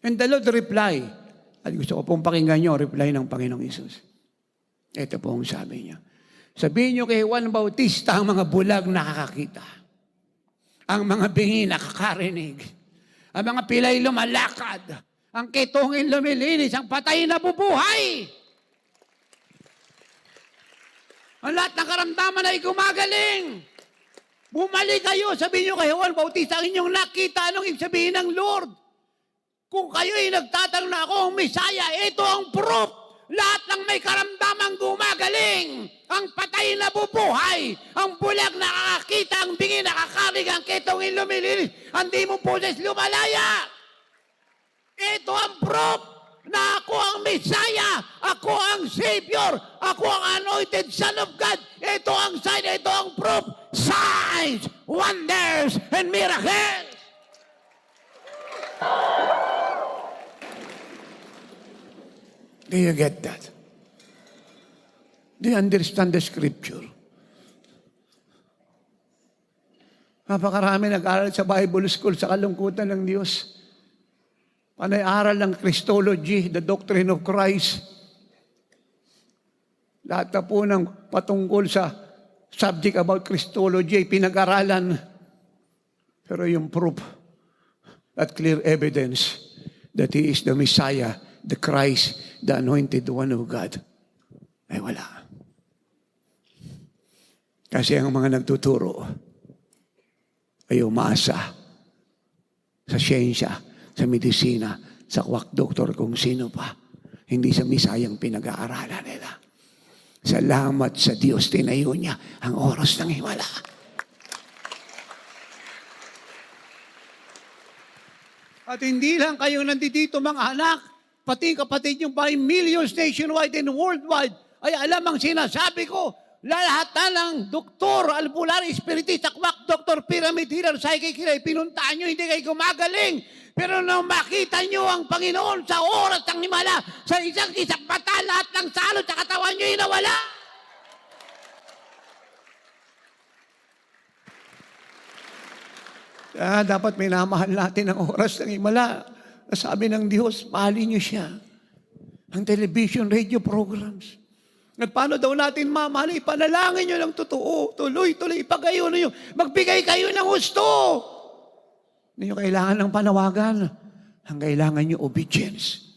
And the Lord reply, at gusto ko pong pakinggan nyo, reply ng Panginoong Isus. Ito po ang sabi niya. Sabihin nyo kay Juan Bautista, ang mga bulag nakakakita. Ang mga bingi nakakarinig. Ang mga pilay lumalakad. Ang kitungin lumilinis. Ang patay na bubuhay. Ang lahat ng karamdaman ay gumagaling. Bumalik kayo. Sabihin nyo kay Juan Bautista, ang inyong nakita. Anong ibig sabihin ng Lord? Kung kayo ay nagtatanong na ako ang Messiah, ito ang proof. Lahat ng may karamdaman gumagaling. Ang patay na bubuhay. Ang bulag nakakakita. Ang bingi nakakarig. Ang kitungin lumilinis. Ang di mo poses lumalaya. Ito ang proof na ako ang Messiah. Ako ang Savior. Ako ang anointed Son of God. Ito ang sign. Ito ang proof. Signs, wonders, and miracles. Do you get that? Do you understand the scripture? Napakarami nag-aral sa Bible School sa kalungkutan ng Diyos. Panay-aral ng Christology, the doctrine of Christ. Lahat na po ng patungkol sa subject about Christology ay pinag-aralan. Pero yung proof, that clear evidence that He is the Messiah, the Christ, the anointed one of God, ay wala. Kasi ang mga nagtuturo ay umaasa sa siyensya, sa medisina, sa quack doctor, kung sino pa. Hindi sa Misayang pinag-aaralan nila. Salamat sa Diyos, tinayo niya ang oras ng himala. At hindi lang kayo nandito mga anak, pati kapatid yung by millions nationwide and worldwide, ay alam ang sinasabi ko, lahat na ng doktor, albularyo, espiritista, quack doctor, pyramid healer, psychic healer, pinuntaan nyo, hindi kayo gumagaling. Pero nung makita nyo ang Panginoon sa oras ng himala, sa isang mata, lahat ng salot sa katawan nyo, inawala. Dapat minamahal natin ang oras ng himala. Sabi ng Diyos, mahalin niyo siya. Ang television, radio programs. At paano daw natin mamahalin? Ipanalangin nyo ng totoo. Tuloy-tuloy, ipagayon nyo. Magbigay kayo ng husto. Hindi nyo kailangan ng panawagan. Ang kailangan nyo, obedience.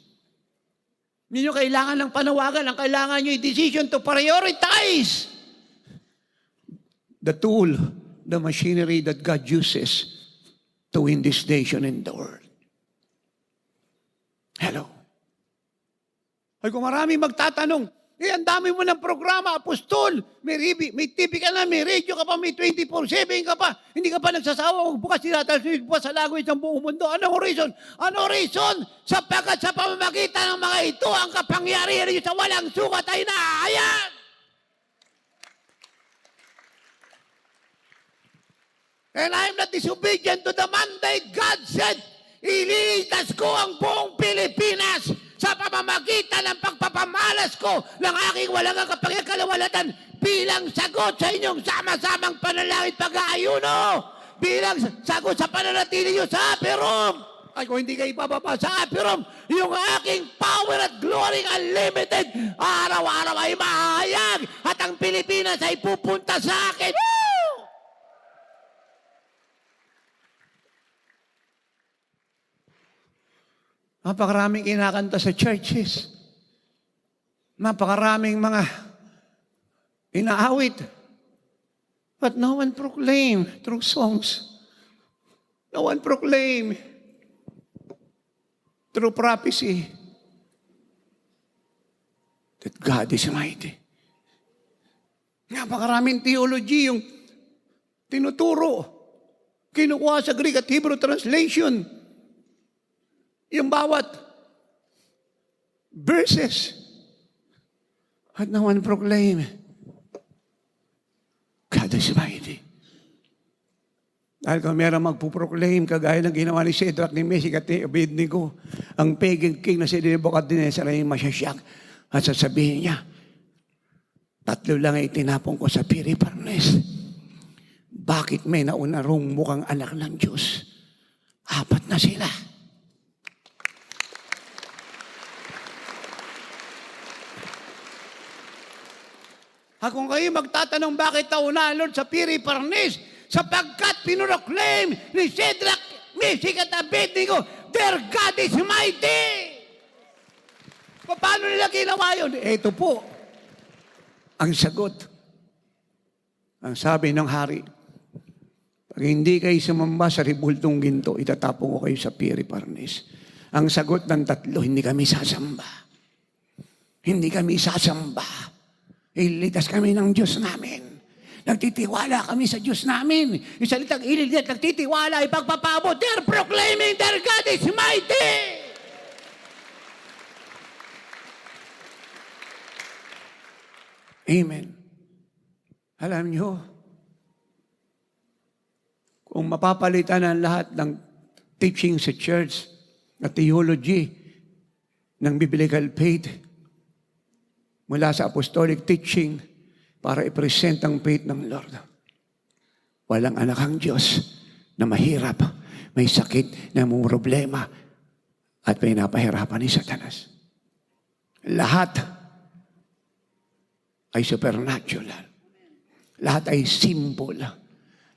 Hindi nyo kailangan ng panawagan. Ang kailangan nyo, decision to prioritize the tool, the machinery that God uses to win this nation and the world. Hello. Ay kung marami magtatanong, ang dami mo ng programa, apostol, may TV ka na, may radio ka pa, may 24/7 ka pa, hindi ka pa nagsasawa, bukas tinatalsig pa sa language ng buong mundo. Anong reason? Anong reason? Sapagkat sa pamamagitan ng mga ito, ang kapangyarihan niyo sa walang sukat ay naahayag. And I'm not disobedient to the mandate God said, ililigtas ko ang buong Pilipinas sa pamamagitan ng pagpapamalas ko ng aking walang kapangyarihan bilang sagot sa inyong sama-samang panalangin pag-aayuno, bilang sagot sa pananatili nyo sa upper room. Ay kung hindi kayo ibababa sa upper room, yung aking power at glory unlimited, araw-araw ay mahayag at ang Pilipinas ay pupunta sa akin. Woo! Napakaraming kinakanta sa churches. Napakaraming mga inaawit. But no one proclaim through songs. No one proclaim through prophecy that God is mighty. Napakaraming theology yung tinuturo. Kinukuha sa Greek at Hebrew translation. Yung bawat verses. At no one proclaim, God is mighty. Dahil kung meron magpuproclaim, kagaya ng ginawa ni Shadrach, ni Meshach at ni Abednego, ang pagan king na si Nebuchadnezzar ay masyasyak at sasabihin niya, 3 lang ay tinapon ko sa fiery furnace. Bakit may nauna rong mukhang anak ng Diyos? 4 na sila. Kung kayo magtatanong bakit nauna Lord sa fiery furnace, sapagkat pinuroclaim ni Shadrach, Meshach at Abednego, their God is mighty. Paano nila ginawa yun? Ito po ang sagot. Ang sabi ng hari, pag hindi kayo sumamba sa ribultong ginto, itatapon ko kayo sa fiery furnace. Ang sagot ng 3, hindi kami sasamba. Hindi kami sasamba. Ililigtas kami ng Diyos namin. Nagtitiwala kami sa Diyos namin. Yung salitang ililigtas, nagtitiwala, ipagpapabot. They're proclaiming their God is mighty. Amen. Alam nyo, kung mapapalitan ang lahat ng teaching sa church at theology ng biblical faith, mula sa apostolic teaching para i-present ang faith ng Lord. Walang anak ang Diyos na mahirap, may sakit, na may problema, at pinapahirapan ni Satanas. Lahat ay supernatural. Lahat ay simple.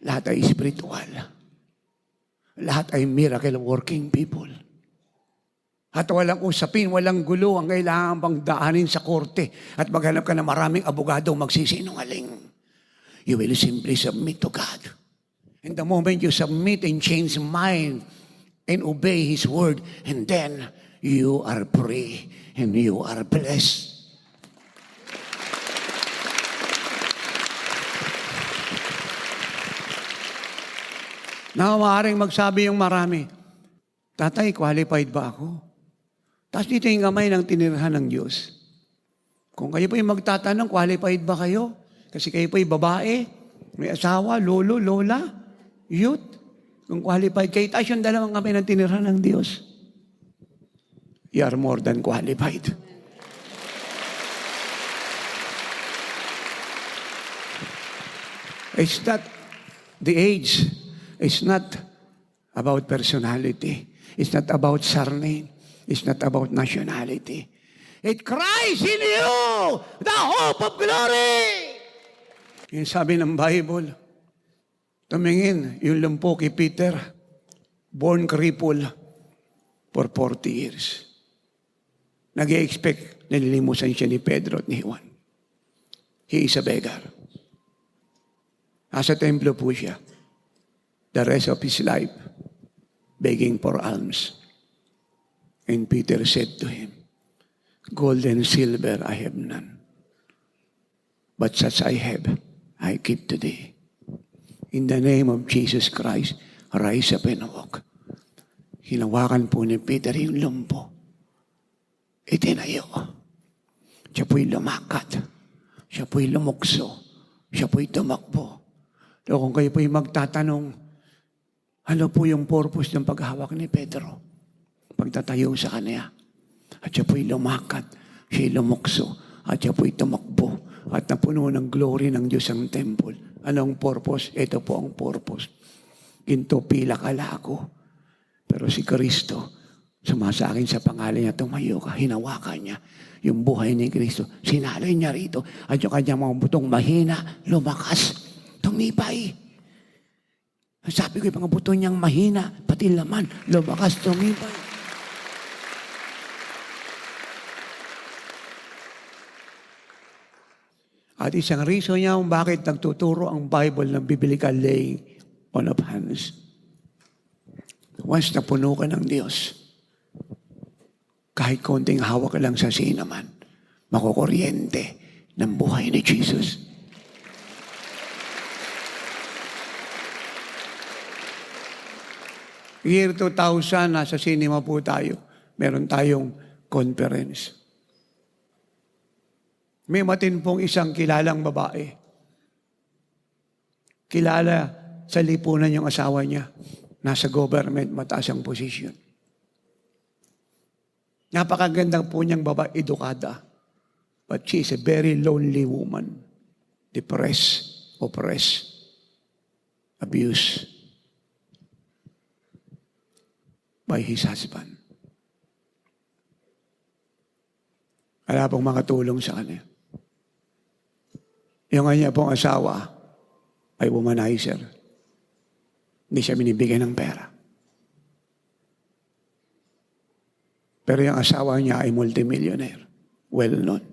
Lahat ay spiritual. Lahat ay miracle working people. At walang usapin, walang gulo ang kailangan pang daanin sa korte at maghanap ka na maraming abogado magsisinungaling. You will simply submit to God. And the moment you submit and change mind and obey His word, and then you are free and you are blessed. Na maaaring magsabi yung marami, Tatay, qualified ba ako? Tapos dito yung kamay ng tinirhan ng Diyos. Kung kayo po yung magtatanong, qualified ba kayo? Kasi kayo po yung babae, may asawa, lolo, lola, youth. Kung qualified kayo, tapos yung dalawang kamay ng tinirhan ng Diyos. You are more than qualified. It's not the age. It's not about personality. It's not about surname. It's not about nationality. It Christ in you, the hope of glory. Yung sabi ng Bible, tumingin yung lumpo kay Peter, born cripple for 40 years. Nag-i-expect nalilimusan siya ni Pedro at ni Juan. He is a beggar. Nasa templo po siya. The rest of his life, begging for alms. And Peter said to him, gold and silver I have none, but such I have, I give to thee. In the name of Jesus Christ, rise up and walk. Hinawakan po ni Peter yung lumpo. Itinayo. Siya po'y lumakad. Siya po'y lumukso. Siya po'y tumakbo. So kung kayo po'y magtatanong, ano po yung purpose ng paghawak ni Pedro? Pagtatayo sa kanya. At siya po'y lumakad, siya'y lumukso, at siya po'y tumakbo, at napuno ng glory ng Diyos ang temple. Anong purpose? Ito po ang purpose. Ginto pila kalako. Pero si Kristo, sumasa akin sa pangalan niya, tumayo ka, hinawakan niya yung buhay ni Kristo. Sinalay niya rito, at yung kanyang mga butong mahina, lumakas, tumibay. Sabi ko, yung mga buto niyang mahina, pati laman, lumakas, tumibay. At isang reason niya kung bakit nagtuturo ang Bible ng biblical laying on of hands. Once napuno ka ng Diyos, kahit konting hawak ka lang sa sinaman, makukuryente ng buhay ni Jesus. Year 2000, nasa cinema po tayo. Meron tayong conference. May matin pong isang kilalang babae. Kilala sa lipunan yung asawa niya. Nasa government, mataas ang posisyon. Napakaganda po niyang babae, edukada. But she is a very lonely woman. Depressed, oppressed, abused by his husband. Wala pong makatulong sa kanya. Yung kanya pong asawa ay womanizer. Hindi siya binibigyan ng pera. Pero yung asawa niya ay multimillionaire. Well known.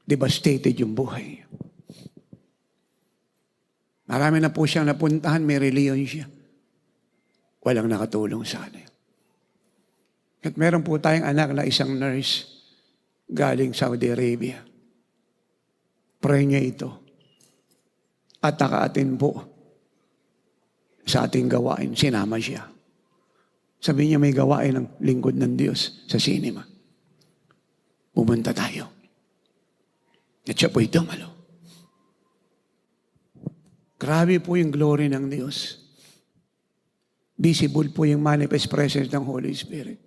Devastated yung buhay. Marami na po siyang napuntahan, may reliyon siya. Walang nakatulong sa kanya. At meron po tayong anak na isang nurse galing Saudi Arabia. Pray niya ito. At nakaatin po sa ating gawain. Sinama siya. Sabi niya may gawain ng lingkod ng Diyos sa sinima. Pumunta tayo. At siya po'y dumalo. Grabe po yung glory ng Diyos. Visible po yung manifest presence ng Holy Spirit.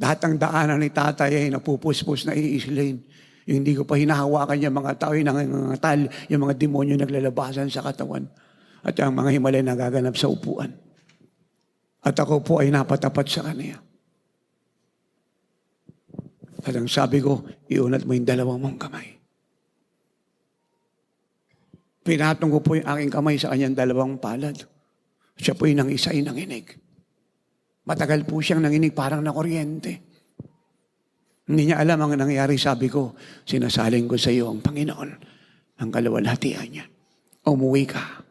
Lahat ng daanan ni tatay ay napupuspos na iislain. Yung hindi ko pa hinahawakan yung mga tao, yung nangangatal, yung mga demonyo naglalabasan sa katawan. At yung mga himalay nagaganap sa upuan. At ako po ay napatapat sa kanya. At ang sabi ko, iunat mo yung dalawang mong kamay. Pinatong ko po yung aking kamay sa kanyang dalawang palad. Siya po yung nangisay nanginig. Matagal po siyang nanginig, parang nakuryente. Hindi niya alam ang nangyari. Sabi ko, sinasaling ko sa iyo ang Panginoon, ang kaluwalhatian niya. Umuwi ka.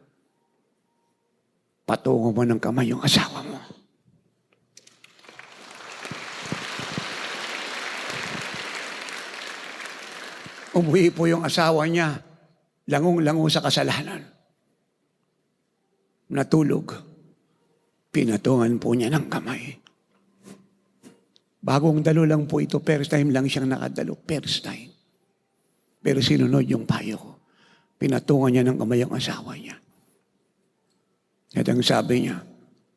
Patungo mo ng kamay yung asawa mo. Umuwi po yung asawa niya, langong-lango sa kasalanan. Natulog. Pinatungan po niya ng kamay. Bagong dalo lang po ito. First time lang siyang nakadalo. First time. Pero sinunod yung payo ko. Pinatungan niya ng kamay ang asawa niya. At ang sabi niya,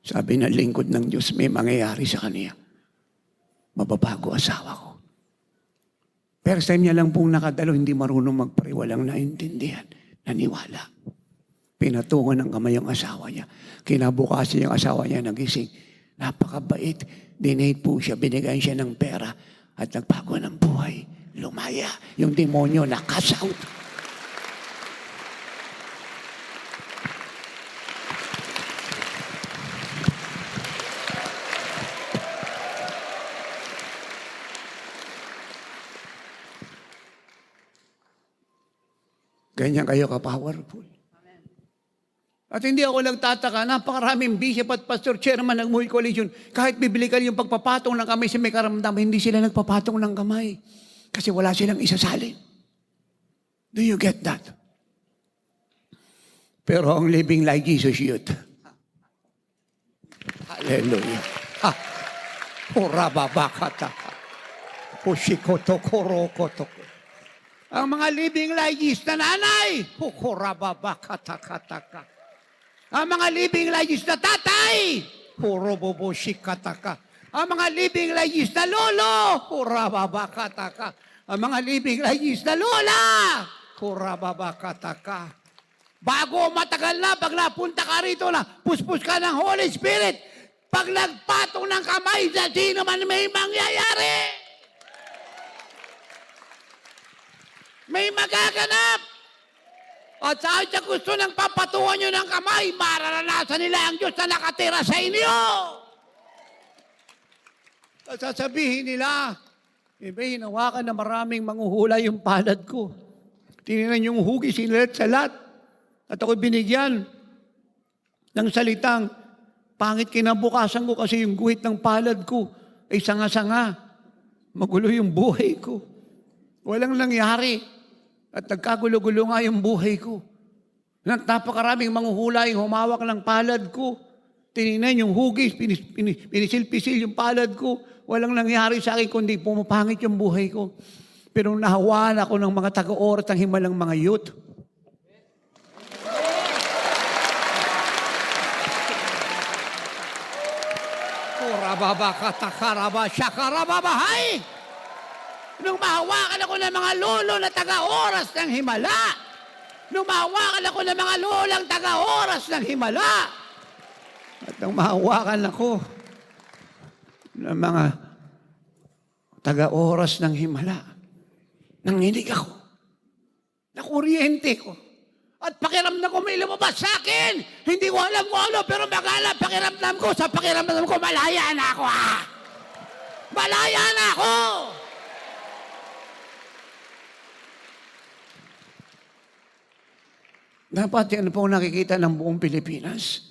sabi na lingkod ng Diyos, may mangyayari sa kanya. Mababago asawa ko. First time niya lang pong nakadalo, hindi marunong magpray, walang naintindihan. Naniwala. Pinatungan ng kamay ang asawa niya. Kinabukasan yung asawa niya nagising. Napakabait. dinate po siya, binigyan siya ng pera at nagbago ng buhay. Lumaya. Yung demonyo na cast out. Ganyan kayo ka-powerful. At hindi ako nagtataka, napakaraming bishop at pastor, chairman ng Muhi Coalition, kahit biblical yung pagpapatong ng kamay sa may karamdaman, hindi sila nagpapatong ng kamay. Kasi wala silang isasalin. Do you get that? Pero ang living like Jesus youth. Hallelujah. Ha! Urababakata. Pushikoto korokoto. Ang mga living like Jesus na nanay, hukurababakatakataka. Ang mga living like Jesus na tatay, huroboboshikataka. Ang mga living like Jesus na lolo, hurababakataka. Ang mga living like Jesus na lola, hurababakataka. Bago matagal na, pag napunta ka rito na, puspos ka ng Holy Spirit, pag nagpatong ng kamay sa sino man may mangyayari. May magaganap. At saan siya gusto ng papatungan nyo ng kamay, mararanasan nila ang Diyos na nakatira sa inyo. At sasabihin nila, hinawakan na maraming manghuhula yung palad ko. Tininan yung hugis, sinilat sa lahat. At ako'y binigyan ng salitang, pangit kinabukasan ko kasi yung guhit ng palad ko ay sanga-sanga. Magulo yung buhay ko. Walang nangyari. At nagkagulo-gulo nga yung buhay ko. Napakaraming manghuhula yung humawak ng palad ko. Tinignan yung hugis, pinisil-pisil yung palad ko. Walang nangyari sa akin kundi pumapangit yung buhay ko. Pero nahawaan ako ng mga taga-oras ng himalang mga youth. Kurababakatakaraба, syakarababahay! Nung mahawakan ako ng mga lolo na taga-oras ng himala. Nung mahawakan ako ng mga lolang taga-oras ng himala. At nung mahawakan ako ng mga taga-oras ng himala, nanginig ako. Nakuryente ko. At pakiramdam ko may lumabas sa akin. Hindi ko alam kung ano, pero magala pakiramdam ko. Sa pakiramdam ko, malaya na ako. Malaya na ako. Dapat yan po nakikita ng buong Pilipinas.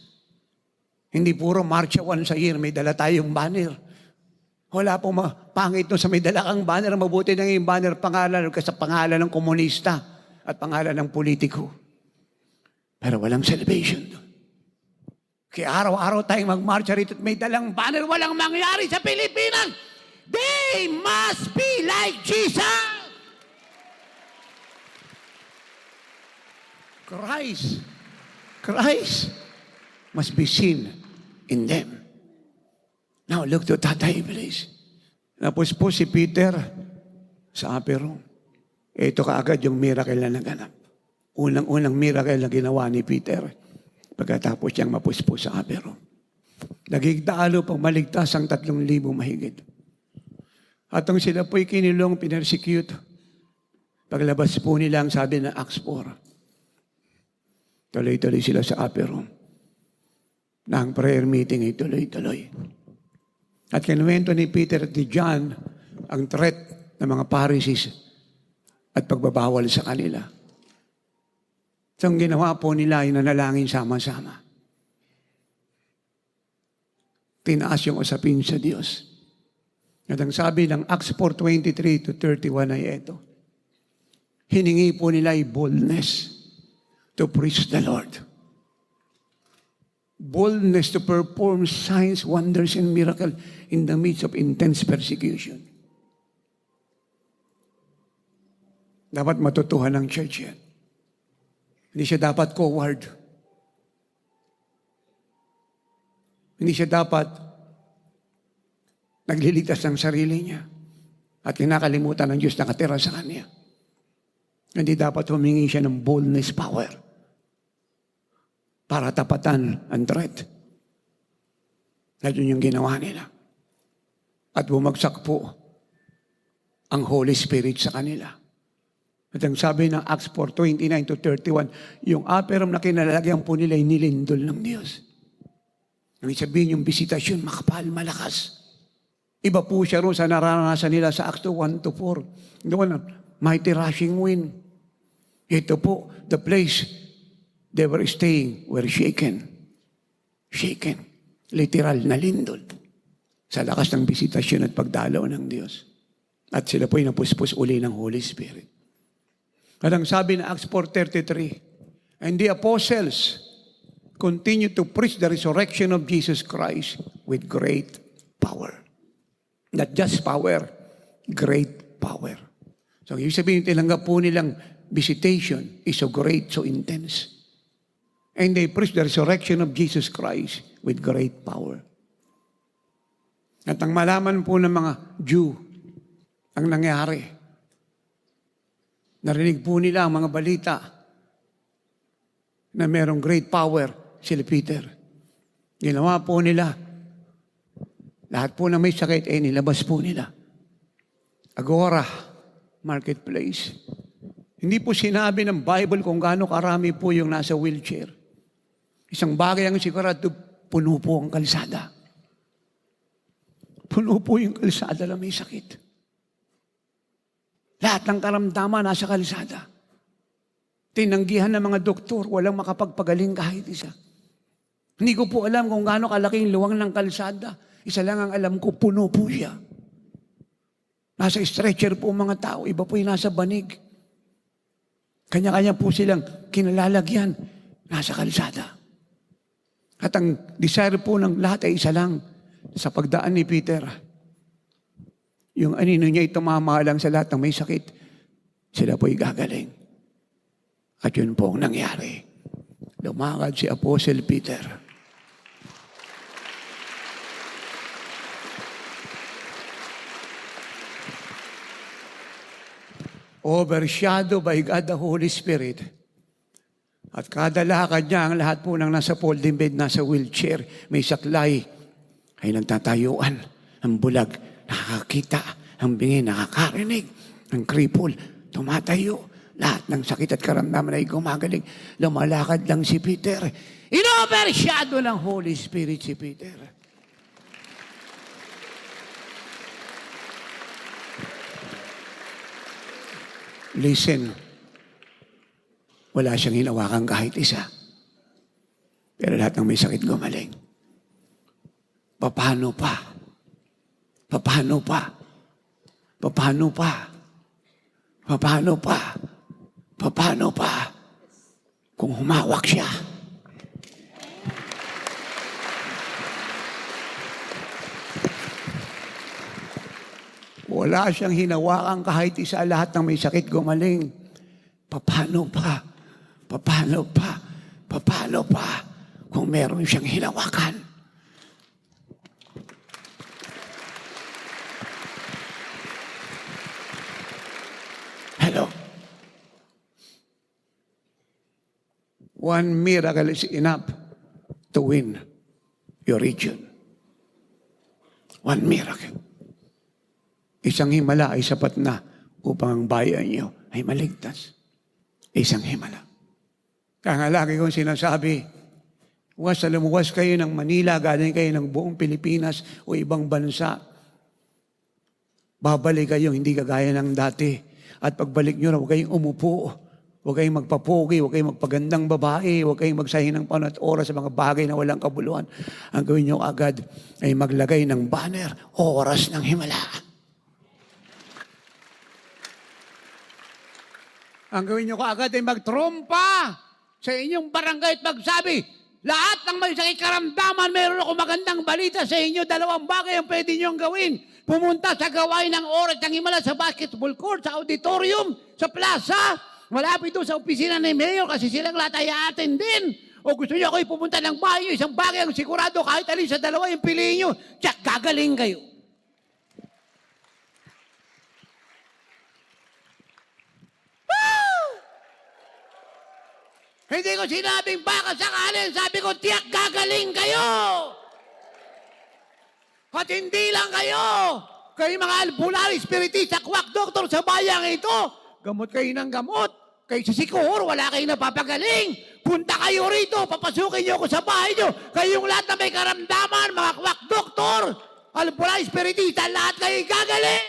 Hindi puro Marcha once a year, may dala tayong banner. Wala pong pangit no sa may dala kang banner, mabuti na yung banner pangalan kasi pangalan ng komunista at pangalan ng politiko. Pero walang celebration doon. Kaya araw-araw tayong magmarcha rito at may dalang banner, walang mangyari sa Pilipinas. They must be like Jesus. Christ must be seen in them. Now look to Tatay Iblis. Tapos po si Peter sa upper room. Ito kaagad yung miracle na naganap. Unang miracle na ginawa ni Peter. Pagkatapos siyang mapuspo sa upper room. Nagigdalo pang maligtas ang 3,000 mahigit. At nung sila po'y kinilong, pinersecute, paglabas po nila ang sabi ng Acts 4. Tuloy-tuloy sila sa upper room. Na ang prayer meeting ay tuloy-tuloy. At kinuwento ni Peter at ni John ang threat ng mga Pharisees at pagbabawal sa kanila. So ang ginawa po nila ay nanalangin sama-sama. Tinaas yung usapin sa Diyos. At ang sabi ng Acts 4:23 to 31 ay ito. Hiningi po nila ay boldness to preach the Lord. Boldness to perform signs, wonders, and miracles in the midst of intense persecution. Dapat matutuhan ng church yan. Hindi siya dapat coward. Hindi siya dapat nagliligtas ng sarili niya at kinakalimutan ng Diyos na nakatira sa kanya. Hindi dapat humingi siya ng boldness power para tapatan ang threat. At yun yung ginawa nila. At bumagsak po ang Holy Spirit sa kanila. At ang sabi ng Acts 4:29 to 31, yung upper room na kinalalagyan po nila ay nilindol ng Diyos. Ang sabihin yung bisitasyon, makapal, malakas. Iba po siya roon sa naranasan nila sa Acts 1 to 4. Doon, mighty rushing wind. Ito po, the place they were staying were shaken. Shaken. Literal na lindol. Sa lakas ng bisitasyon at pagdalaw ng Diyos. At sila po ay napuspos uli ng Holy Spirit. At ang sabi ng Acts 4:33, and the apostles continued to preach the resurrection of Jesus Christ with great power. Not just power, great power. So, ibig sabihin, tinanggap po nilang visitation is so great, so intense. And they preached the resurrection of Jesus Christ with great power. At ang malaman po ng mga Jew, ang nangyari, narinig po nila ang mga balita na merong great power sila Peter. Ginawa po nila, lahat po na may sakit, nilabas po nila. Agora, marketplace. Hindi po sinabi ng Bible kung gaano karami po yung nasa wheelchair. Isang bagay ang sigurado, puno po ang kalsada. Puno po yung kalsada na may sakit. Lahat ng karamdaman nasa kalsada. Tinanggihan ng mga doktor, walang makapagpagaling kahit isa. Hindi ko po alam kung gaano kalaking luwang ng kalsada. Isa lang ang alam ko, puno po siya. Nasa stretcher po mga tao, iba po yung nasa banig. Kanya-kanya po silang kinalalagyan, nasa kalsada. At ang desire po ng lahat ay isa lang, sa pagdaan ni Peter. Yung anino niya ay tumama lang sa lahat ng may sakit, sila po'y gagaling. At yun po ang nangyari. Lumakad si Apostle Peter. Overshadowed by God the Holy Spirit. At kada lakad niya, ang lahat po ng nasa folding bed, nasa wheelchair, may saklay, ay nagtatayuan, ang bulag, nakakakita, ang bingi, nakakarinig, ang cripple, tumatayo, lahat ng sakit at karamdaman ay gumagaling. Lumalakad lang si Peter. Inovershadow ng Holy Spirit si Peter. Listen, wala siyang hinawakan kahit isa. Pero lahat ng may sakit gumaling. Paano pa? Paano pa? Paano pa? Paano pa? Paano pa? Kung humawak siya. Wala siyang hinawakan kahit isa, lahat ng may sakit gumaling. Paano pa? Paano pa? Paano pa? Kung meron siyang hinawakan. Hello? One miracle is enough to win your region. One miracle. Isang himala ay sapat na upang ang bayan niyo ay maligtas. Isang himala. Kaya nga lagi kong sinasabi, huwag sa lumuwas kayo ng Manila, galing kayo ng buong Pilipinas o ibang bansa. Babalik kayo, hindi kagaya ng dati. At pagbalik nyo na, huwag kayong umupo. Huwag kayong magpapogi, huwag kayong magpagandang babae, huwag kayong magsahin ng panahon at oras sa mga bagay na walang kabuluhan. Ang gawin nyo agad ay maglagay ng banner, oras ng himala. Ang gawin nyo kaagad ay magtrompa sa inyong barangay at magsabi, lahat ng may sakit karamdaman, meron ako magandang balita sa inyo. Dalawang bagay ang pwede nyo gawin. Pumunta sa gawain ng oras ng himala sa basketball court, sa auditorium, sa plaza, malapit doon sa opisina ng mayor kasi silang lahat ay a-attend din. O gusto nyo ako'y pumunta ng bahay nyo, isang bagay ang sigurado kahit alin sa dalawa yung piliin nyo, tiyak gagaling kayo. Hindi ko sinabing baka sakalin, sabi ko tiyak gagaling kayo. At hindi lang kayo mga albularyo, espiritista, quack doctor sa bayang ito, gamot kayo ng gamot. Kayo sa Sikihor, wala kayong napapagaling. Punta kayo rito, papasukin niyo ako sa bahay niyo. Kayong lahat na may karamdaman, mga quack doctor, albularyo, espiritista, lahat kayo gagaling.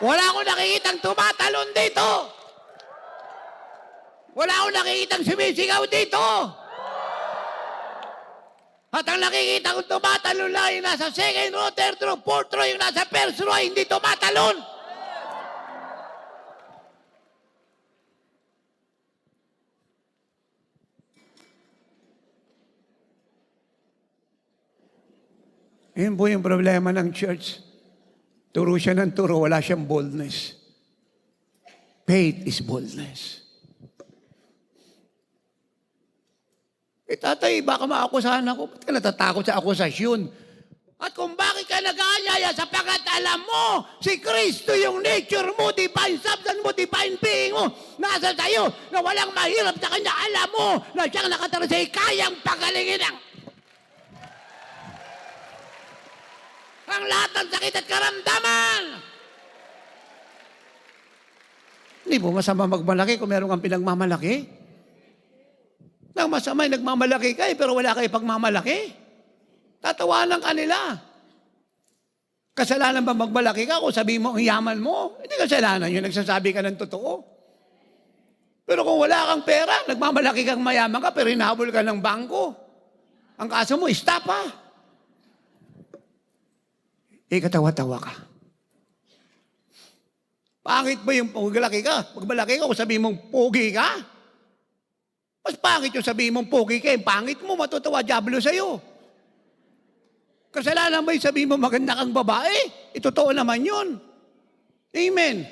Wala akong nakikitang tumatalon dito. Wala akong nakikitang sumisigaw dito. At ang nakikita kong tumatalon lang yung nasa second row, third row, fourth row, yung nasa first row, hindi tumatalon. Yun po yung problema ng church. Turo siya ng turo, wala siyang boldness. Faith is boldness. Tatay, baka maakusahan ako. Ba't ka natatakot sa akusasyon? At kung bakit ka nag-aanyaya sapagkat alam mo, si Kristo yung nature mo, divine substance mo, divine being mo, nasa tayo, na walang mahirap sa Kanya. Alam mo na siyang nakatara sa'yo, kayang pagalingin ang lahat ng sakit at karamdaman. Hindi po masama magmalaki kung meron kang pinagmamalaki. Nang masamay, nagmamalaki kayo, pero wala kayo pagmamalaki. Tatawanan ka nila. Kasalanan ba magmalaki ka kung sabihin mo ang yaman mo? Hindi kasalanan yun, nagsasabi ka ng totoo. Pero kung wala kang pera, nagmamalaki kang mayaman ka, pero hinahabol ka ng bangko. Ang kaso mo, istapa. Katawa-tawa ka. Pangit ba yung pagmalaki ka? Pagmalaki ka kung sabihin mong pogi ka? Mas pangit yung sabihin mong pogi ka, yung pangit mo, matutuwa diablo sa'yo. Kasalanan ba yung sabihin mo maganda kang babae? Totoo naman yun. Amen.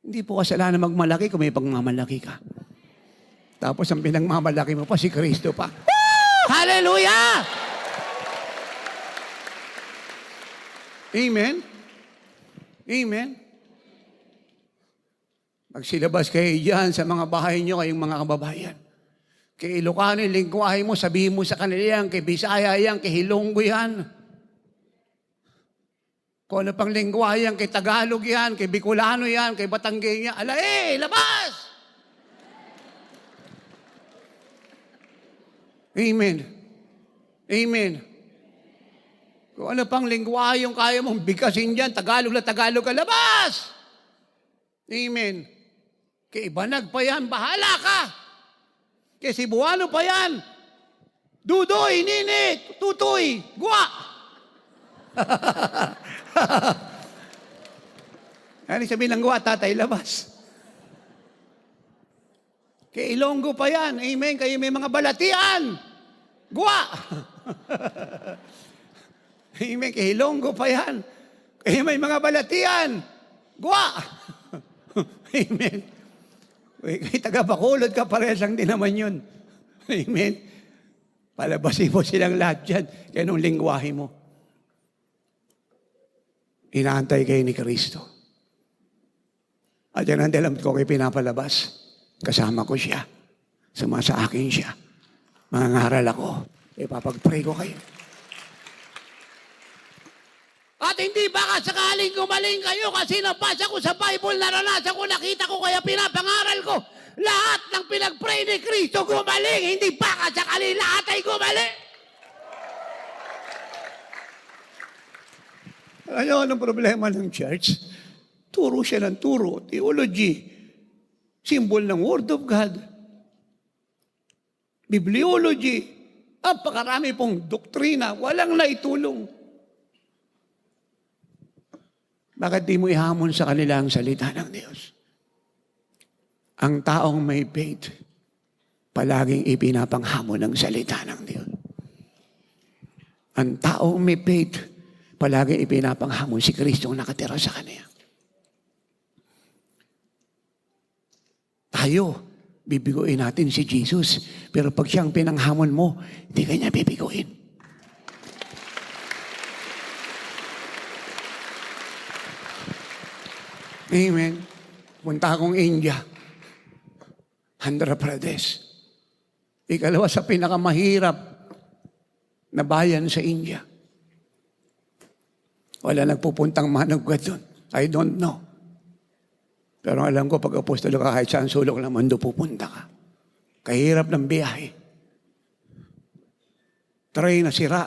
Hindi po kasalanan magmalaki kung may pagmamalaki ka. Tapos ang pinagmamalaki mo pa, si Kristo pa. Woo! Hallelujah! Amen. Amen. Magsilabas kayo dyan sa mga bahay nyo, kayong mga kababayan. Kay Ilocano, lingwahe mo, sabihin mo sa kanila yan, kay Bisaya yan, kay Hilonggo yan. Kung ano pang lingwahe yan, kay Tagalog yan, kay Bicolano yan, kay Batanggay yan. Labas! Amen. Amen. Kung ano pang lingwahe yung kaya mong bigkasin dyan, Tagalog na Tagalog ka, labas! Amen. Kay Ibanag pa yan, bahala ka. Kay Cebuano pa yan, Dudoy, Nini, Tutoy, Gwa. Ano sabihin ng Gwa, tatay, labas. Kay Ilonggo pa yan, amen, kayo may mga balatian, Gwa. Amen, kay Ilonggo pa yan, kayo may mga balatian, Gwa. Amen. Kay taga-Bacolod ka, parehas lang din naman yun. Amen. Palabasin mo silang lahat dyan. Kaya nung lingwahe mo. Inaantay kayo ni Kristo. At yan ang dalam ko kayo pinapalabas. Kasama ko siya. Sumasa akin siya. Mangangaral ako. Ipapag-pray ko kayo. At hindi baka sakaling gumaling kayo kasi nabasa ko sa Bible, naranasan ko, nakita ko, kaya pinapangaral ko. Lahat ng pinag-pray ni Kristo gumaling, hindi baka sakaling lahat ay gumaling. Ano anong problema ng church? Turo siya ng turo, theology, symbol ng Word of God, bibliology, napakarami pong doktrina, walang naitulong. Bakit di mo ihamon sa kanila ang salita ng Diyos? Ang taong may faith, palaging ipinapanghamon ng salita ng Diyos. Ang taong may faith, palaging ipinapanghamon si Kristo ang nakatira sa kanya. Tayo, bibiguin natin si Jesus. Pero pag siyang pinanghamon mo, hindi kanya bibiguin. Amen. Punta akong India, Andhra Pradesh. Ikalawa sa pinakamahirap na bayan sa India. Wala nagpupuntang manugad doon. I don't know. Pero alam ko, pag apostolo ka, kahit saan sulok ng mundo pupunta ka. Kahirap ng biyahe. Train na sira.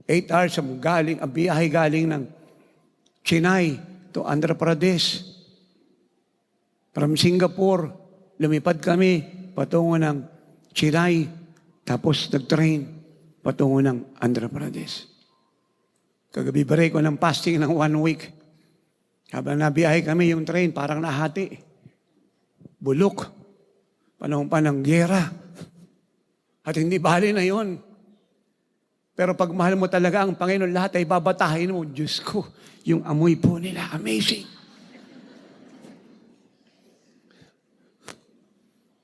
8 hours ang biyahe galing ng Chennai to Andhra Pradesh. From Singapore, lumipad kami patungo ng Chennai, tapos nag-train patungo ng Andhra Pradesh. Kagabi break ko ng fasting ng 1 week. Habang nabiyahe kami yung train, parang nahati. Bulok. Panahon pa ng gyera. At hindi bali na yon. Pero pag mahal mo talaga ang Panginoon, lahat ay babatahin mo. Diyos ko, yung amoy po nila, amazing.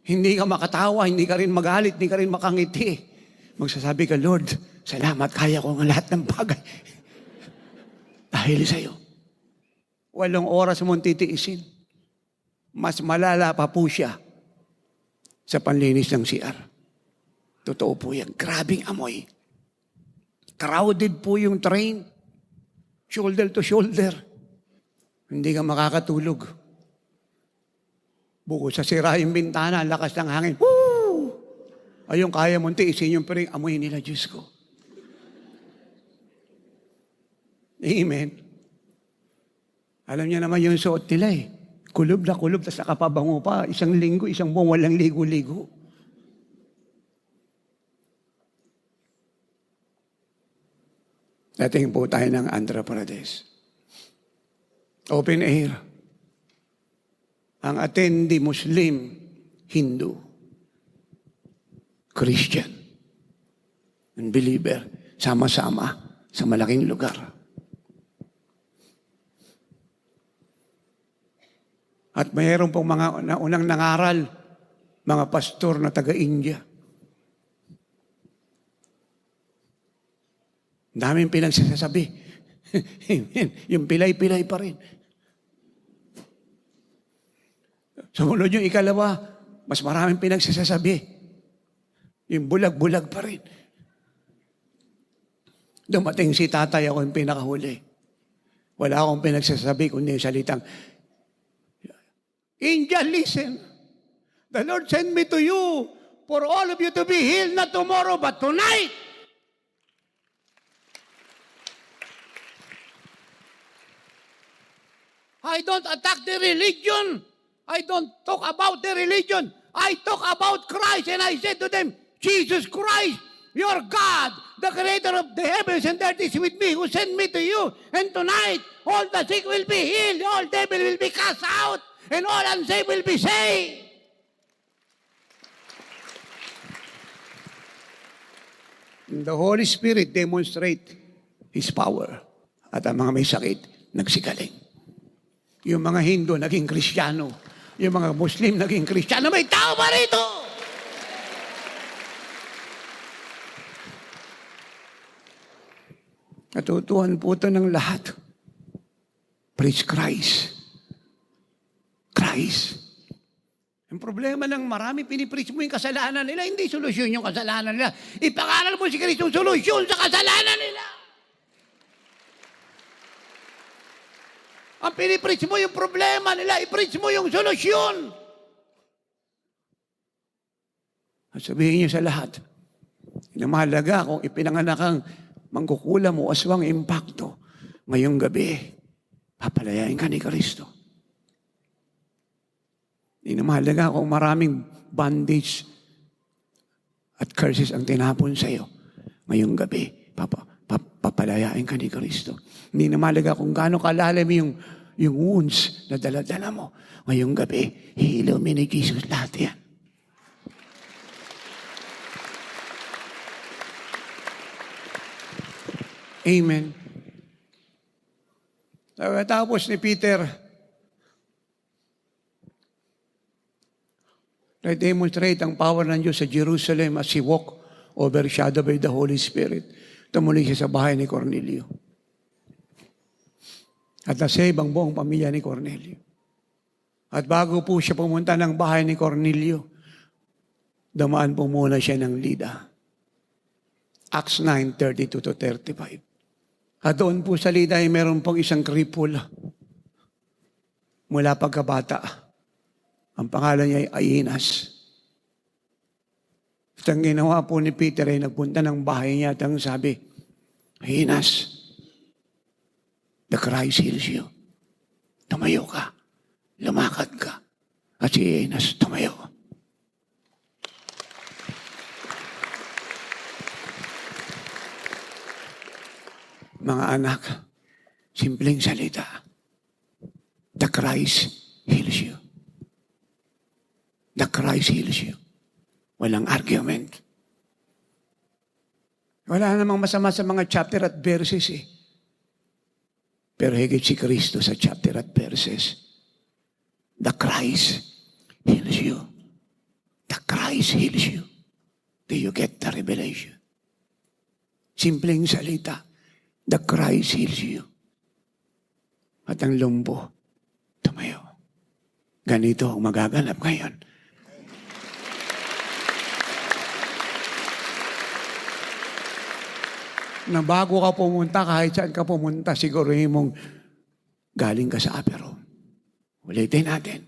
Hindi ka makatawa, hindi ka rin magalit, hindi ka rin makangiti. Magsasabi ka, Lord, salamat, kaya ko ang lahat ng bagay. Dahil sa'yo. 8 oras mong titiisin. Mas malala pa po siya sa panlinis ng CR. Totoo po yan. Grabing amoy. Crowded po yung train. Shoulder to shoulder. Hindi ka makakatulog. Bukod sa sira yung bintana, ang lakas ng hangin. Woo! Ayun, kaya mong tiisin yung piring amoy nila, Diyos ko. Amen. Alam niya naman yung suot nila eh. Kulob na kulob, tapos nakapabango pa. 1 linggo, 1 buwan, walang ligo-ligo. Dating po tayo ng Andhra Pradesh. Open air. Ang attendee Muslim, Hindu, Christian, and believer, sama-sama sa malaking lugar. At mayroon pong mga unang nangaral, mga pastor na taga-India. Daming pinagsasabi. Amen. Yung pilay-pilay pa rin. Sumunod yung ikalawa, mas maraming pinagsasabi. Yung bulag-bulag pa rin. Dumating si tatay, ako yung pinakahuli. Wala akong pinagsasabi kundi yung salitang, India, listen. The Lord sent me to you for all of you to be healed, not tomorrow, but tonight. I don't attack the religion. I don't talk about the religion. I talk about Christ. And I said to them, Jesus Christ, your God, the creator of the heavens and earth is with me, who sent me to you. And tonight, all the sick will be healed, all devil will be cast out, and all unsaved will be saved. The Holy Spirit demonstrate His power. At ang mga may sakit, nagsigaling. Yung mga Hindu, naging Kristiyano. Yung mga Muslim, naging Kristiyano. May tao ba rito? Natutuhan po ito ng lahat. Preach Christ. Christ. Ang problema ng marami, pinipreach mo yung kasalanan nila, hindi solusyon yung kasalanan nila. Ipangaral mo si Kristo, solusyon sa kasalanan nila. Ang pinipreach mo yung problema nila, i-preach mo yung solusyon. At sabihin niyo sa lahat, mahalaga kung ipinanganak kang mangkukulam o aswang impacto, ngayong gabi, papalayain ka ni Kristo. Hindi na mahalaga kung maraming bondage at curses ang tinapon sa iyo, ngayong gabi, papalayain ka ni Kristo. Hindi na mahalaga kung gaano kalalim yung wounds na dala-dala mo. Ngayong gabi, hihilaw mo ni Jesus lahat yan. Amen. Tapos ni Peter, na-demonstrate ang power ng Diyos sa Jerusalem as he walked overshadowed by the Holy Spirit. Tumuli siya sa bahay ni Cornelio. At nasave ang buong pamilya ni Cornelio. At bago po siya pumunta ng bahay ni Cornelio, Dumaan po muna siya ng Lida. Acts 9:32-35. At doon po sa Lida ay meron pong isang cripple mula pagkabata. Ang pangalan niya ay Aeneas. At ang ginawa po ni Peter ay nagpunta ng bahay niya at ang sabi, Aeneas, the Christ heals you. Tumayo ka, lumakad ka. At si Aeneas tumayo. Mga anak, simpleng salita. The Christ heals you. The Christ heals you. Walang argument. Wala namang masama sa mga chapter at verses eh. Pero higit si Kristo sa chapter at verses. The Christ heals you. The Christ heals you. Do you get the revelation? Simpleng salita. The Christ heals you. At ang lumbo, tumayo. Ganito ang magaganap ngayon. Na bago ka pumunta, kahit saan ka pumunta, siguruhin mong galing ka sa upper room. Ulitin natin.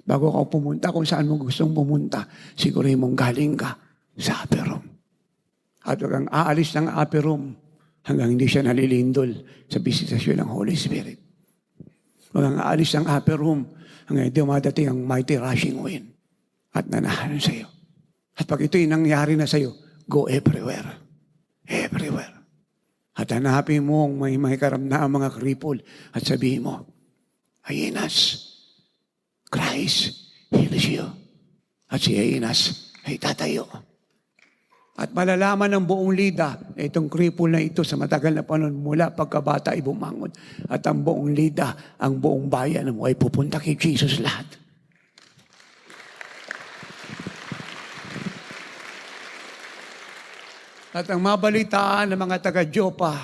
Bago ka pumunta, kung saan mo gustong pumunta, siguruhin mong galing ka sa upper room. At huwag kang aalis ng upper room hanggang hindi siya nalilindol sa bisitasyon ng Holy Spirit. Huwag kang aalis ng upper room hanggang hindi dumadating ang mighty rushing wind at nanahan sa iyo. At pag ito'y nangyari na sa iyo, go everywhere. Everywhere. At hanapin mo ang may karamdaman mga cripple at sabihin mo, Aeneas, Christ heals you. At si Aeneas ay tatayo. At malalaman ng buong Lida, itong cripple na ito sa matagal na panahon mula pagkabata ay bumangon. At ang buong Lida, ang buong bayan mo ay pupunta kay Jesus lahat. At ang mabalitaan ng mga taga-Jopa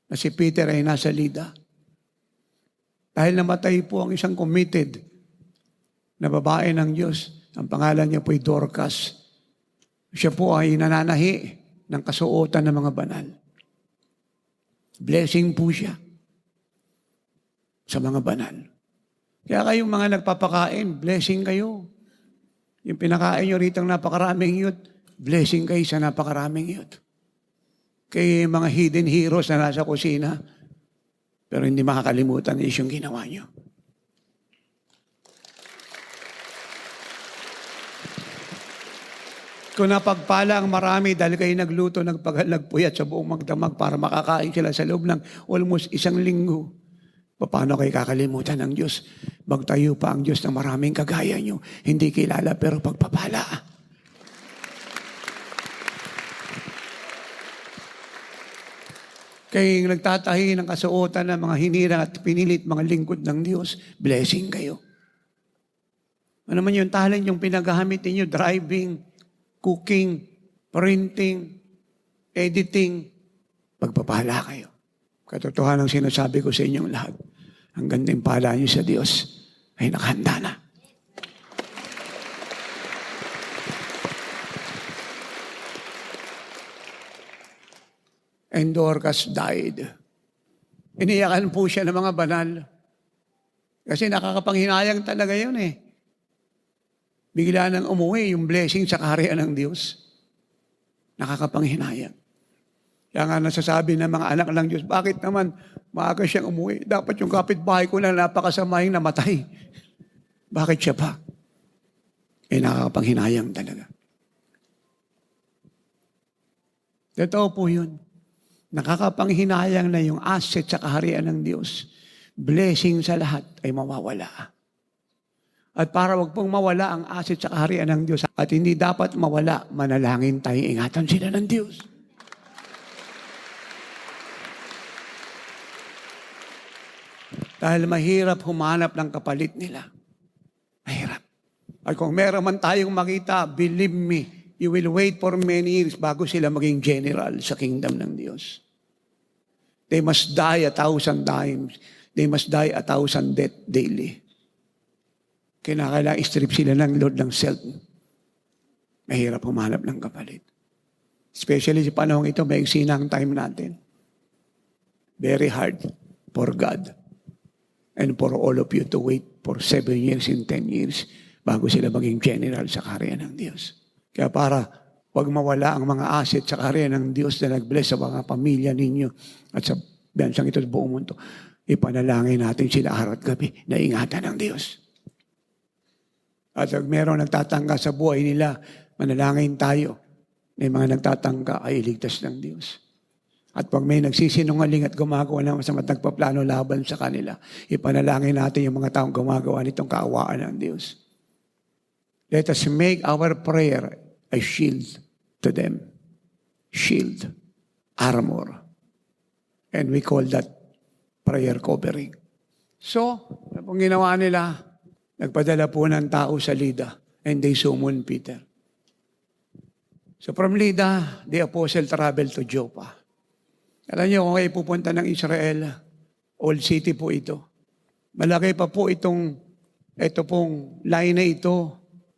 na si Peter ay nasa Lida. Dahil namatay po ang isang committed na babae ng Diyos. Ang pangalan niya po ay Dorcas. Siya po ay nananahi ng kasuotan ng mga banal. Blessing po siya sa mga banal. Kaya kayong mga nagpapakain, blessing kayo. Yung pinakain nyo rito napakaraming youth, blessing kayo sa napakaraming youth. Kay mga hidden heroes na nasa kusina, pero hindi makakalimutan is yung ginawa nyo. Kung napagpala ang marami dahil kayo nagluto, nagpuyat sa buong magdamag para makakain sila sa loob ng almost 1 linggo, paano kayo kakalimutan ng Diyos? Magtayo pa ang Diyos ng maraming kagaya nyo. Hindi kilala pero pagpapala. Kayong nagtatahi ng kasuotan ng mga hinirang at pinilit mga lingkod ng Diyos, blessing kayo. Ano man yung talent yung pinagamit ninyo, driving, cooking, printing, editing, pagpapala kayo. Katotohanan ang sinasabi ko sa inyong lahat. Ang gandang pala niyo sa Diyos ay nakahanda na. And Dorcas died. Iniyakan po siya ng mga banal. Kasi nakakapanghinayang talaga yun eh. Bigla nang umuwi yung blessing sa kaharian ng Diyos. Nakakapanghinayang. Kaya nga nasasabi ng mga anak ng Diyos, bakit naman maaga siyang umuwi? Dapat yung kapitbahay ko na napakasamahing namatay. Bakit siya pa? Nakakapanghinayang talaga. Totoo po yun. Nakakapanghinayang na yung asset sa kaharian ng Diyos. Blessing sa lahat ay mawawala. At para wag pong mawala ang asset sa kaharian ng Diyos at hindi dapat mawala, manalangin tayo, ingatan sila ng Diyos. Dahil mahirap humanap ng kapalit nila. Mahirap. At kung meron man tayong makita, believe me, you will wait for many years bago sila maging general sa kingdom ng Diyos. They must die 1,000 times. They must die 1,000 deaths daily. Kinakailangan strip sila ng Lord ng self. Mahirap humanap ng kapalit. Especially sa panahon ito, may ang time natin. Very hard for God and for all of you to wait for 7 years and 10 years bago sila maging general sa kaharian ng Diyos. Kaya para wag mawala ang mga asset sa kaharian ng Diyos na nag-bless sa mga pamilya ninyo at sa bansang ito sa buong mundo, ipanalangin natin sila araw at gabi na ingatan ng Diyos. At pag merong nagtatangka sa buhay nila, manalangin tayo. May mga nagtatangka ay iligtas ng Diyos. At pag may nagsisinungaling at gumagawa ng masamang nagpaplano laban sa kanila, ipanalangin natin yung mga taong gumagawa nitong kaawaan ng Diyos. Let us make our prayer a shield to them. Shield. Armor. And we call that prayer covering. So, ano pong ginawa nila? Nagpadala po ng tao sa Lida and they summoned Peter. So from Lida, the apostle traveled to Joppa. Alam niyo, kung kayo pupunta ng Israel, old city po ito. Malaki pa po ito pong line na ito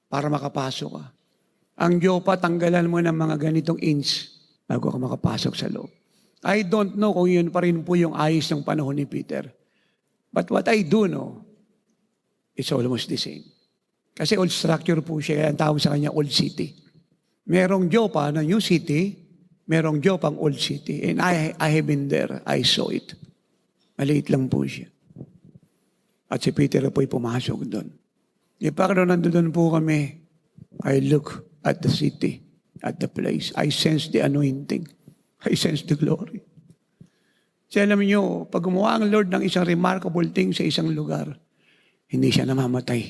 para makapasok ka. Ang Joppa, tanggalan mo ng mga ganitong inch bago ka makapasok sa loob. I don't know kung yun pa rin po yung ayos ng panahon ni Peter. But what I do know, it's almost the same. Kasi old structure po siya, kaya ang tawag sa kanya old city. Merong Joppa na new city, merong Joppa ang old city. And I have been there, I saw it. Maliit lang po siya. At si Peter po'y pumasok doon. Pagkano nandun po kami, I look at the city, at the place. I sense the anointing. I sense the glory. Kasi alam niyo, pag gumawa ang Lord ng isang remarkable thing sa isang lugar, hindi siya namamatay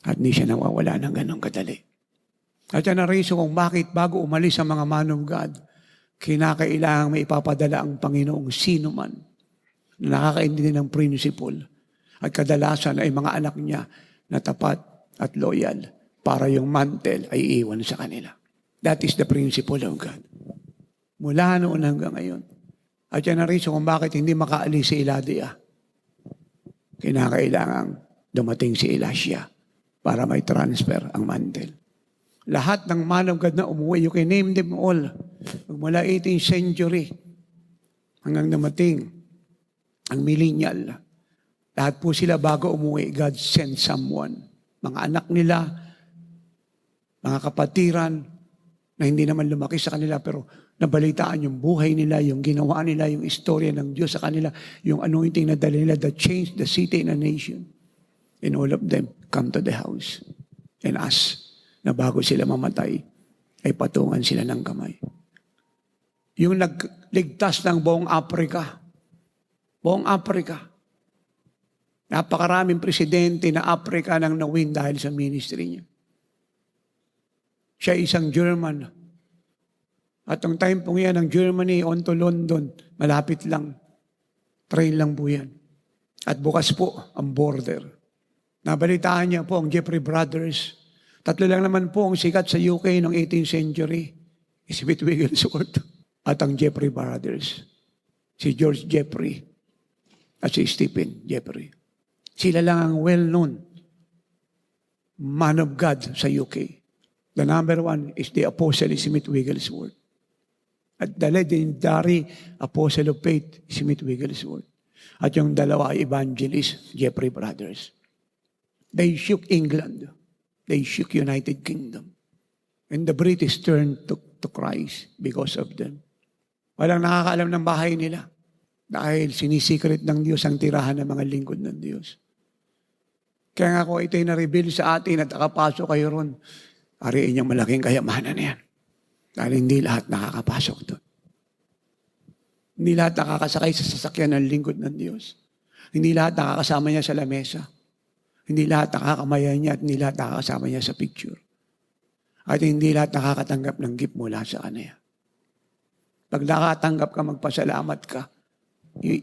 at hindi siya nawawala ng ganong kadali. At yan ang reason kung bakit bago umalis ang mga man of God, kinakailangang may ipapadala ang Panginoong sino man na nakakaintindi ng principle at kadalasan ay mga anak niya na tapat at loyal para yung mantle ay iwan sa kanila. That is the principle of God. Mula noon hanggang ngayon. At yan ang reason kung bakit hindi makaalis si Eladia. Kinakailangang dumating si Elisha para may transfer ang mantle. Lahat ng man of God na umuwi, you can name them all. Mula 18th century hanggang dumating ang millennial. Lahat po sila bago umuwi, God sent someone. Mga anak nila, mga kapatiran, na hindi naman lumaki sa kanila pero nabalitaan yung buhay nila, yung ginawa nila, yung istorya ng Diyos sa kanila, yung anointing na dala nila that changed the city and the nation. And all of them come to the house and ask na bago sila mamatay, ay patungan sila ng kamay. Yung nagligtas ng buong Africa, napakaraming presidente na Africa nang nawin dahil sa ministry niya. Siya isang German. At ang time pong yan, ng Germany on to London, malapit lang. Train lang po yan. At bukas po ang border. Nabalitaan niya po ang Jeffrey Brothers. 3 lang naman po ang sikat sa UK noong 18th century. Si Smith Wigglesworth at ang Jeffrey Brothers. Si George Jeffrey at si Stephen Jeffrey. Sila lang ang well-known man of God sa UK. The number 1 is the Apostle Smith Wigglesworth. At the legendary Apostle of Faith, Smith Wigglesworth. At yung dalawa ay evangelist, Jeffrey Brothers. They shook England. They shook United Kingdom. And the British turned to Christ because of them. Walang nakakaalam ng bahay nila. Dahil sinisikret ng Diyos ang tirahan ng mga lingkod ng Diyos. Kaya nga kung ito'y na-reveal sa atin at nakapasok kayo ron, ariin niyang malaking kayamanan na yan. Dahil hindi lahat nakakapasok doon. Hindi lahat nakakasakay sa sasakyan ng lingkod ng Diyos. Hindi lahat nakakasama niya sa lamesa. Hindi lahat nakakamaya niya at hindi lahat nakakasama niya sa picture. At hindi lahat nakakatanggap ng gift mula sa kanya. Pag nakatanggap ka, magpasalamat ka,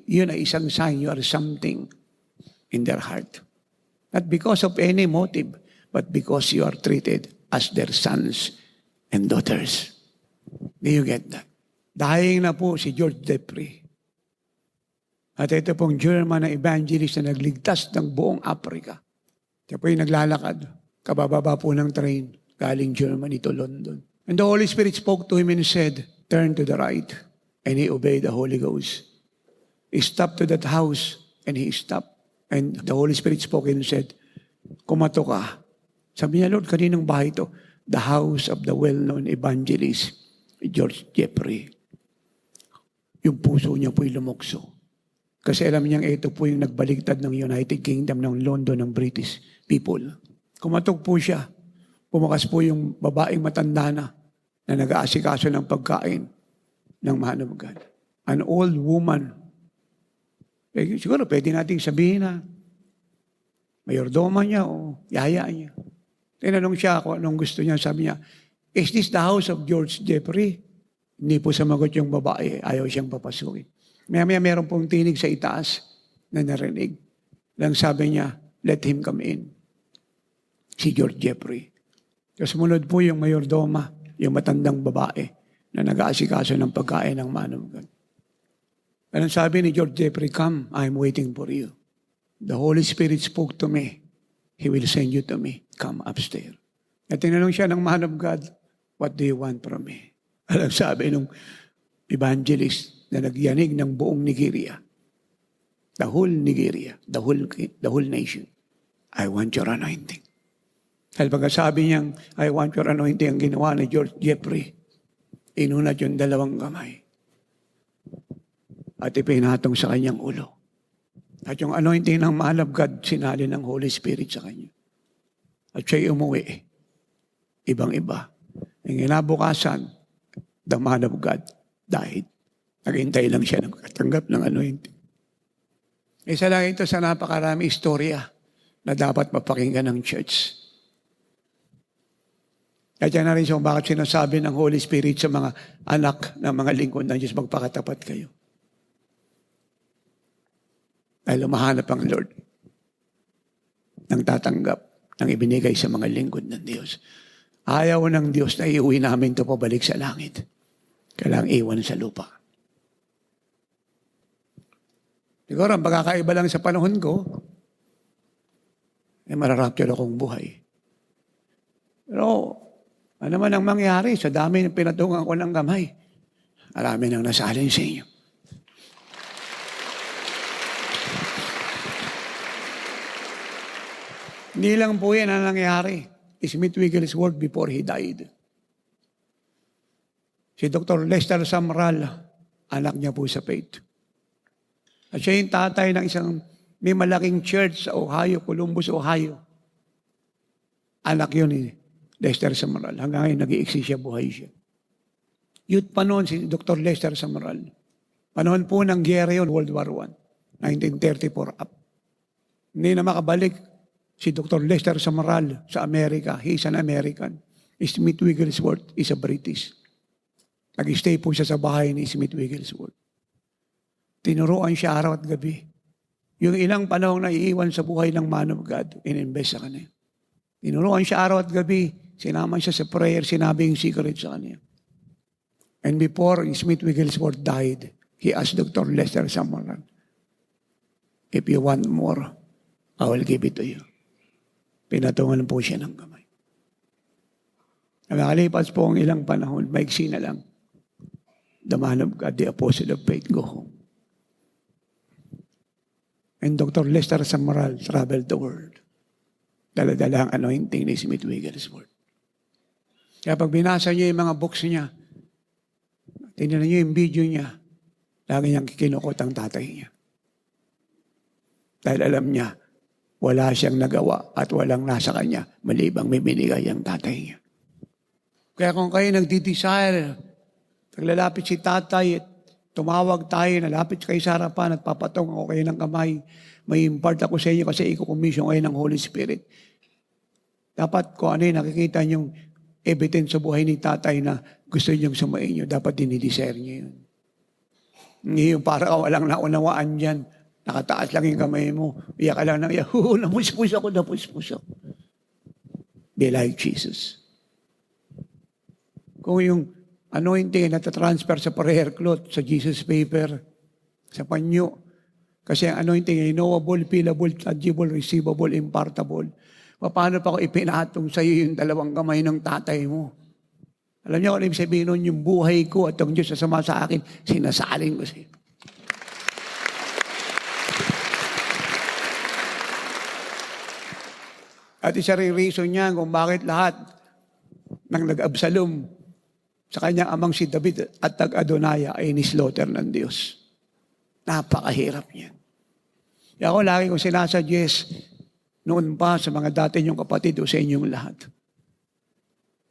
yun ay isang sign you are something in their heart. Not because of any motive, but because you are treated as their sons and daughters. Do you get that? Dying na po si George Jeffrey. At ito pong German na evangelist na nagligtas ng buong Africa. Siya po yung naglalakad. Kabababa po ng train. galing Germany to London. And the Holy Spirit spoke to him and said, turn to the right. And he obeyed the Holy Ghost. He stopped to that house and he stopped. And the Holy Spirit spoke and said, kumato ka. Sabi niya, Lord, kaninong bahay ito? The house of the well-known evangelist, George Jeffrey. Yung puso niya po'y lumukso. Kasi alam niyang ito po yung nagbaligtad ng United Kingdom, ng London, ng British people. Kumatok po siya. Pumakas po yung babaeng matanda na nag-aasikaso ng pagkain ng man of God. An old woman. Siguro pwede nating sabihin na mayordoma niya o yaya niya. Tinanong siya kung anong gusto niya. Sabi niya, is this the house of George Jeffrey? Hindi po sumagot yung babae. Ayaw siyang papasukin. Maya-maya meron pong tinig sa itaas na narinig. Lang sabi niya, let him come in. Si George Jeffrey. Kasunod po yung mayordoma, yung matandang babae na nag-aasikaso ng pagkain ng man of God. Anong sabi ni George Jeffrey, come, I'm waiting for you. The Holy Spirit spoke to me. He will send you to me. Come upstairs. At tinanong siya ng man of God, what do you want from me? Anong sabi nung evangelist na nagyanig ng buong Nigeria, the whole Nigeria, the whole nation, I want your anointing. Dahil pagkasabi niyang, I want your anointing, ang ginawa ni George Jeffrey, inunat yung dalawang kamay at ipinatong sa kanyang ulo. At yung anointing ng man of God, sinali ng Holy Spirit sa kanya. At siya'y umuwi. Ibang-iba. Ang inabukasan, the man of God died. Naghintay lang siya ng katanggap ng anointing. Isa lang ito sa napakarami istorya na dapat mapakinggan ng church. Kaya na rin siya bakit sinasabi ng Holy Spirit sa mga anak ng mga lingkod ng Diyos, magpakatapat kayo. Dahil lumahanap ang Lord ng tatanggap ng ibinigay sa mga lingkod ng Diyos. Ayaw ng Diyos na iuwi namin ito pabalik sa langit. Kailangang iwan sa lupa. Siguro, ang pagkakaiba lang sa panahon ko, mararapture akong buhay. Pero, ano man ang mangyari sa dami ng pinatungan ko ng kamay, marami nang nasalin sa inyo. Hindi lang po yan ang nangyari. Smith Wigglesworth before he died. Si Dr. Lester Sumrall, anak niya po sa faith. At siya yung tatay ng isang may malaking church sa Ohio, Columbus, Ohio. Anak yun ni Lester Sumrall. Hanggang ngayon nag-i-exist siya, buhay siya. Youth pa noon si Dr. Lester Sumrall. Panahon po ng giyera yun, World War I, 1934 up. Hindi na makabalik si Dr. Lester Sumrall sa Amerika. He's an American. Smith Wigglesworth is a British. Nag-stay po siya sa bahay ni Smith Wigglesworth. Tinuruan siya araw at gabi. Yung ilang panahon na iiwan sa buhay ng man of God, in-invest sa kanya. Tinuruan siya araw at gabi. Sinaman siya sa prayer, sinabi yung secret sa kanya. And before Smith Wigglesworth died, he asked Dr. Lester Sumrall, if you want more, I will give it to you. Pinatungan po siya ng kamay. Nakalipas po ang ilang panahon, maiksi na lang. The man of God, the apostle of faith, go home. And Dr. Lester Sumrall traveled the world. Dala-dala ang anointing ni Smith Wigglesworth. Kaya pag binasa niyo yung mga books niya, tingnan niyo yung video niya, lagi niyang kinukot ang tatay niya. Dahil alam niya, wala siyang nagawa at walang nasa kanya, malibang may binigay ang tatay niya. Kaya kung kayo nagdi-desire, naglalapit si tatay at tumawag tayo, nalapit kayo sa harapan at papatong ako kayo ng kamay, may impart ako sa inyo kasi iko-commission kayo ng Holy Spirit. Dapat kung ano yung nakikita niyong evidence sa buhay ni tatay na gusto niyong sumain niyo, dapat dinidesire niyo yun. Hindi yung para walang naunawaan dyan, nakataas lang yung kamay mo, iyak ka lang ng iyak, napuspus ako. Be like Jesus. Kung yung anointing na transfer sa prayer cloth, sa Jesus paper, sa panyo, kasi ang anointing ay knowable, feelable, tangible, receivable, impartable. Paano pa ko ipinatong sa iyo yung dalawang kamay ng tatay mo? Alam niyo kung ano ibig sabihin nun, yung buhay ko at ang Diyos na sama sa akin, sinasalin ko sa iyo. At isa rin reason niya kung bakit lahat ng nag-Absalom sa kanyang amang si David at tag-Adonaya ay nislaughter ng Diyos. Napakahirap niyan. Kaya ako lagi kong sinasuggest noon pa sa mga dati niyong kapatid o sa inyong lahat.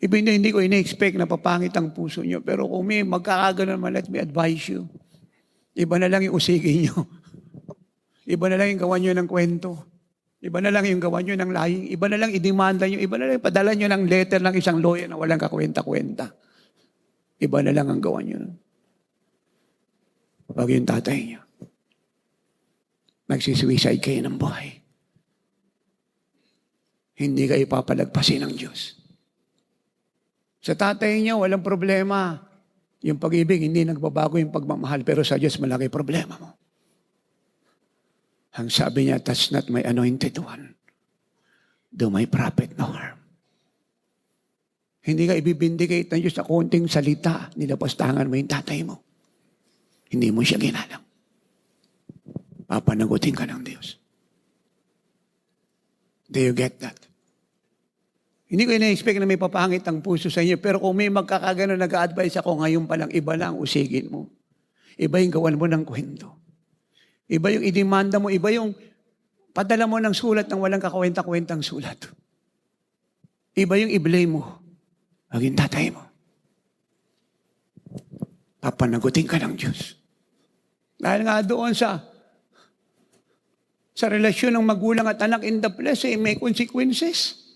Hindi ko ina-expect na papangit ang puso niyo, pero kung may magkakagano naman, let me advise you. Iba na lang yung usigin niyo. Iba na lang yung gawa niyo ng kwento. Iba na lang yung gawa nyo ng lying. Iba na lang idemanda nyo. Iba na lang padala nyo ng letter ng isang lawyer na walang kakwenta-kwenta. Iba na lang ang gawa nyo. Pag yung tatay nyo, nagsisuicide kayo ng buhay. Hindi kayo papalagpasin ng Diyos. Sa tatay nyo, walang problema. Yung pag-ibig, hindi nagbabago yung pagmamahal. Pero sa Diyos, malaki problema mo. Ang sabi niya, touch not my anointed one. Do my prophet no harm. Hindi ka ibibindicate ng Diyos sa konting salita. Nilapastangan mo yung tatay mo. Hindi mo siya ginalang. Papanagutin ka ng Diyos. Do you get that? Hindi ko ina-expect na may papangit ang puso sa inyo, pero kung may magkakagano nag-a-advise ako, ngayon pa lang, iba lang, usigin mo. Iba yung gawan mo ng kwento. Iba yung idemanda mo, iba yung padala mo ng sulat ng walang kakwenta-kwentang sulat. Iba yung i-blame mo. Maging tatay mo. Papanagutin ka ng Diyos. Dahil nga doon sa relasyon ng magulang at anak in the flesh, may consequences.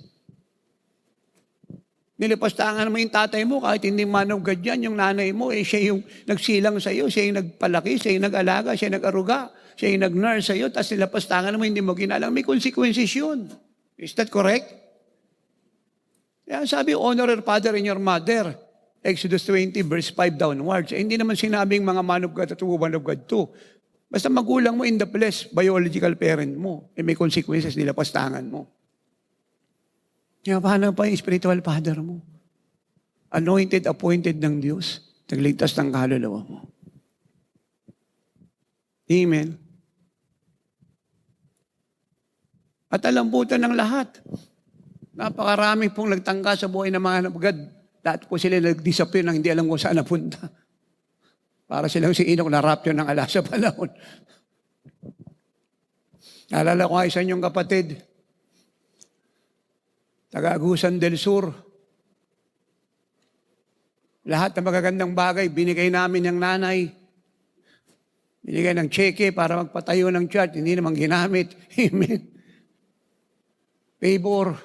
Nilipastangan mo yung tatay mo, kahit hindi man of God yan, yung nanay mo, siya yung nagsilang sa iyo, siya yung nagpalaki, siya yung nag-alaga, siya yung nag-aruga, siya yung nag-nurse sa iyo, tapos nilipastangan mo, hindi mo ginalang, may consequences yun. Is that correct? Kaya sabi, honor your father and your mother. Exodus 20, verse 5 downwards. Hindi naman sinabing mga man of God at woman of God too. Basta magulang mo in the flesh, biological parent mo, may consequences, nilipastangan mo. Kaya paano pa yung spiritual father mo? Anointed, appointed ng Diyos. Nagligtas ng kaluluwa mo. Amen. At alambutan ng lahat. Napakarami pong nagtangka sa buhay ng mga nabagad. Lahat po sila nag-disappear nang hindi alam kung saan napunta. Para silang si Enoch na rapture ng ala sa panahon. Naalala ko nga isa niyong kapatid, taga-Agusan del Sur. Lahat ng magagandang bagay, binigay namin ng nanay. Binigay ng cheque para magpatayo ng church, hindi naman ginamit. Amen. Favor.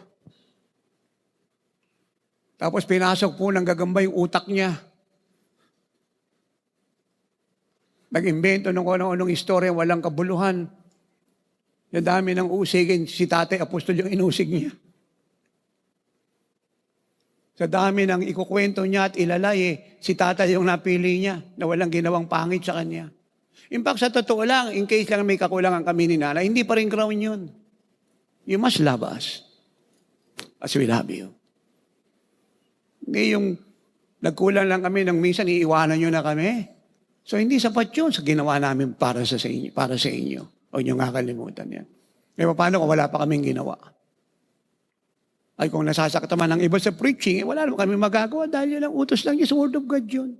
Tapos pinasok po ng gagamba yung utak niya. Nag-imbento ng kung-anong istorya, walang kabuluhan. Yung dami ng usigin, si Tatay Apostol yung inusig niya. Sa dami ng ikukwento niya at ilalay, si Tatay yung napili niya na walang ginawang pangit sa kanya. In fact, sa totoo lang, in case lang may kakulangan kami ni Nanay, hindi pa rin crown yun. You must love us as we love you. Hindi yung nagkulang lang kami nang minsan iiwanan nyo na kami. So hindi sapat yun sa ginawa namin para sa inyo. Huwag nyo nga kalimutan yan. Kaya paano kung wala pa kaming ginawa? Ay kung nasasakta man ng iba sa preaching, wala naman kami magagawa dahil yun ang utos lang niya sa Word of God yun.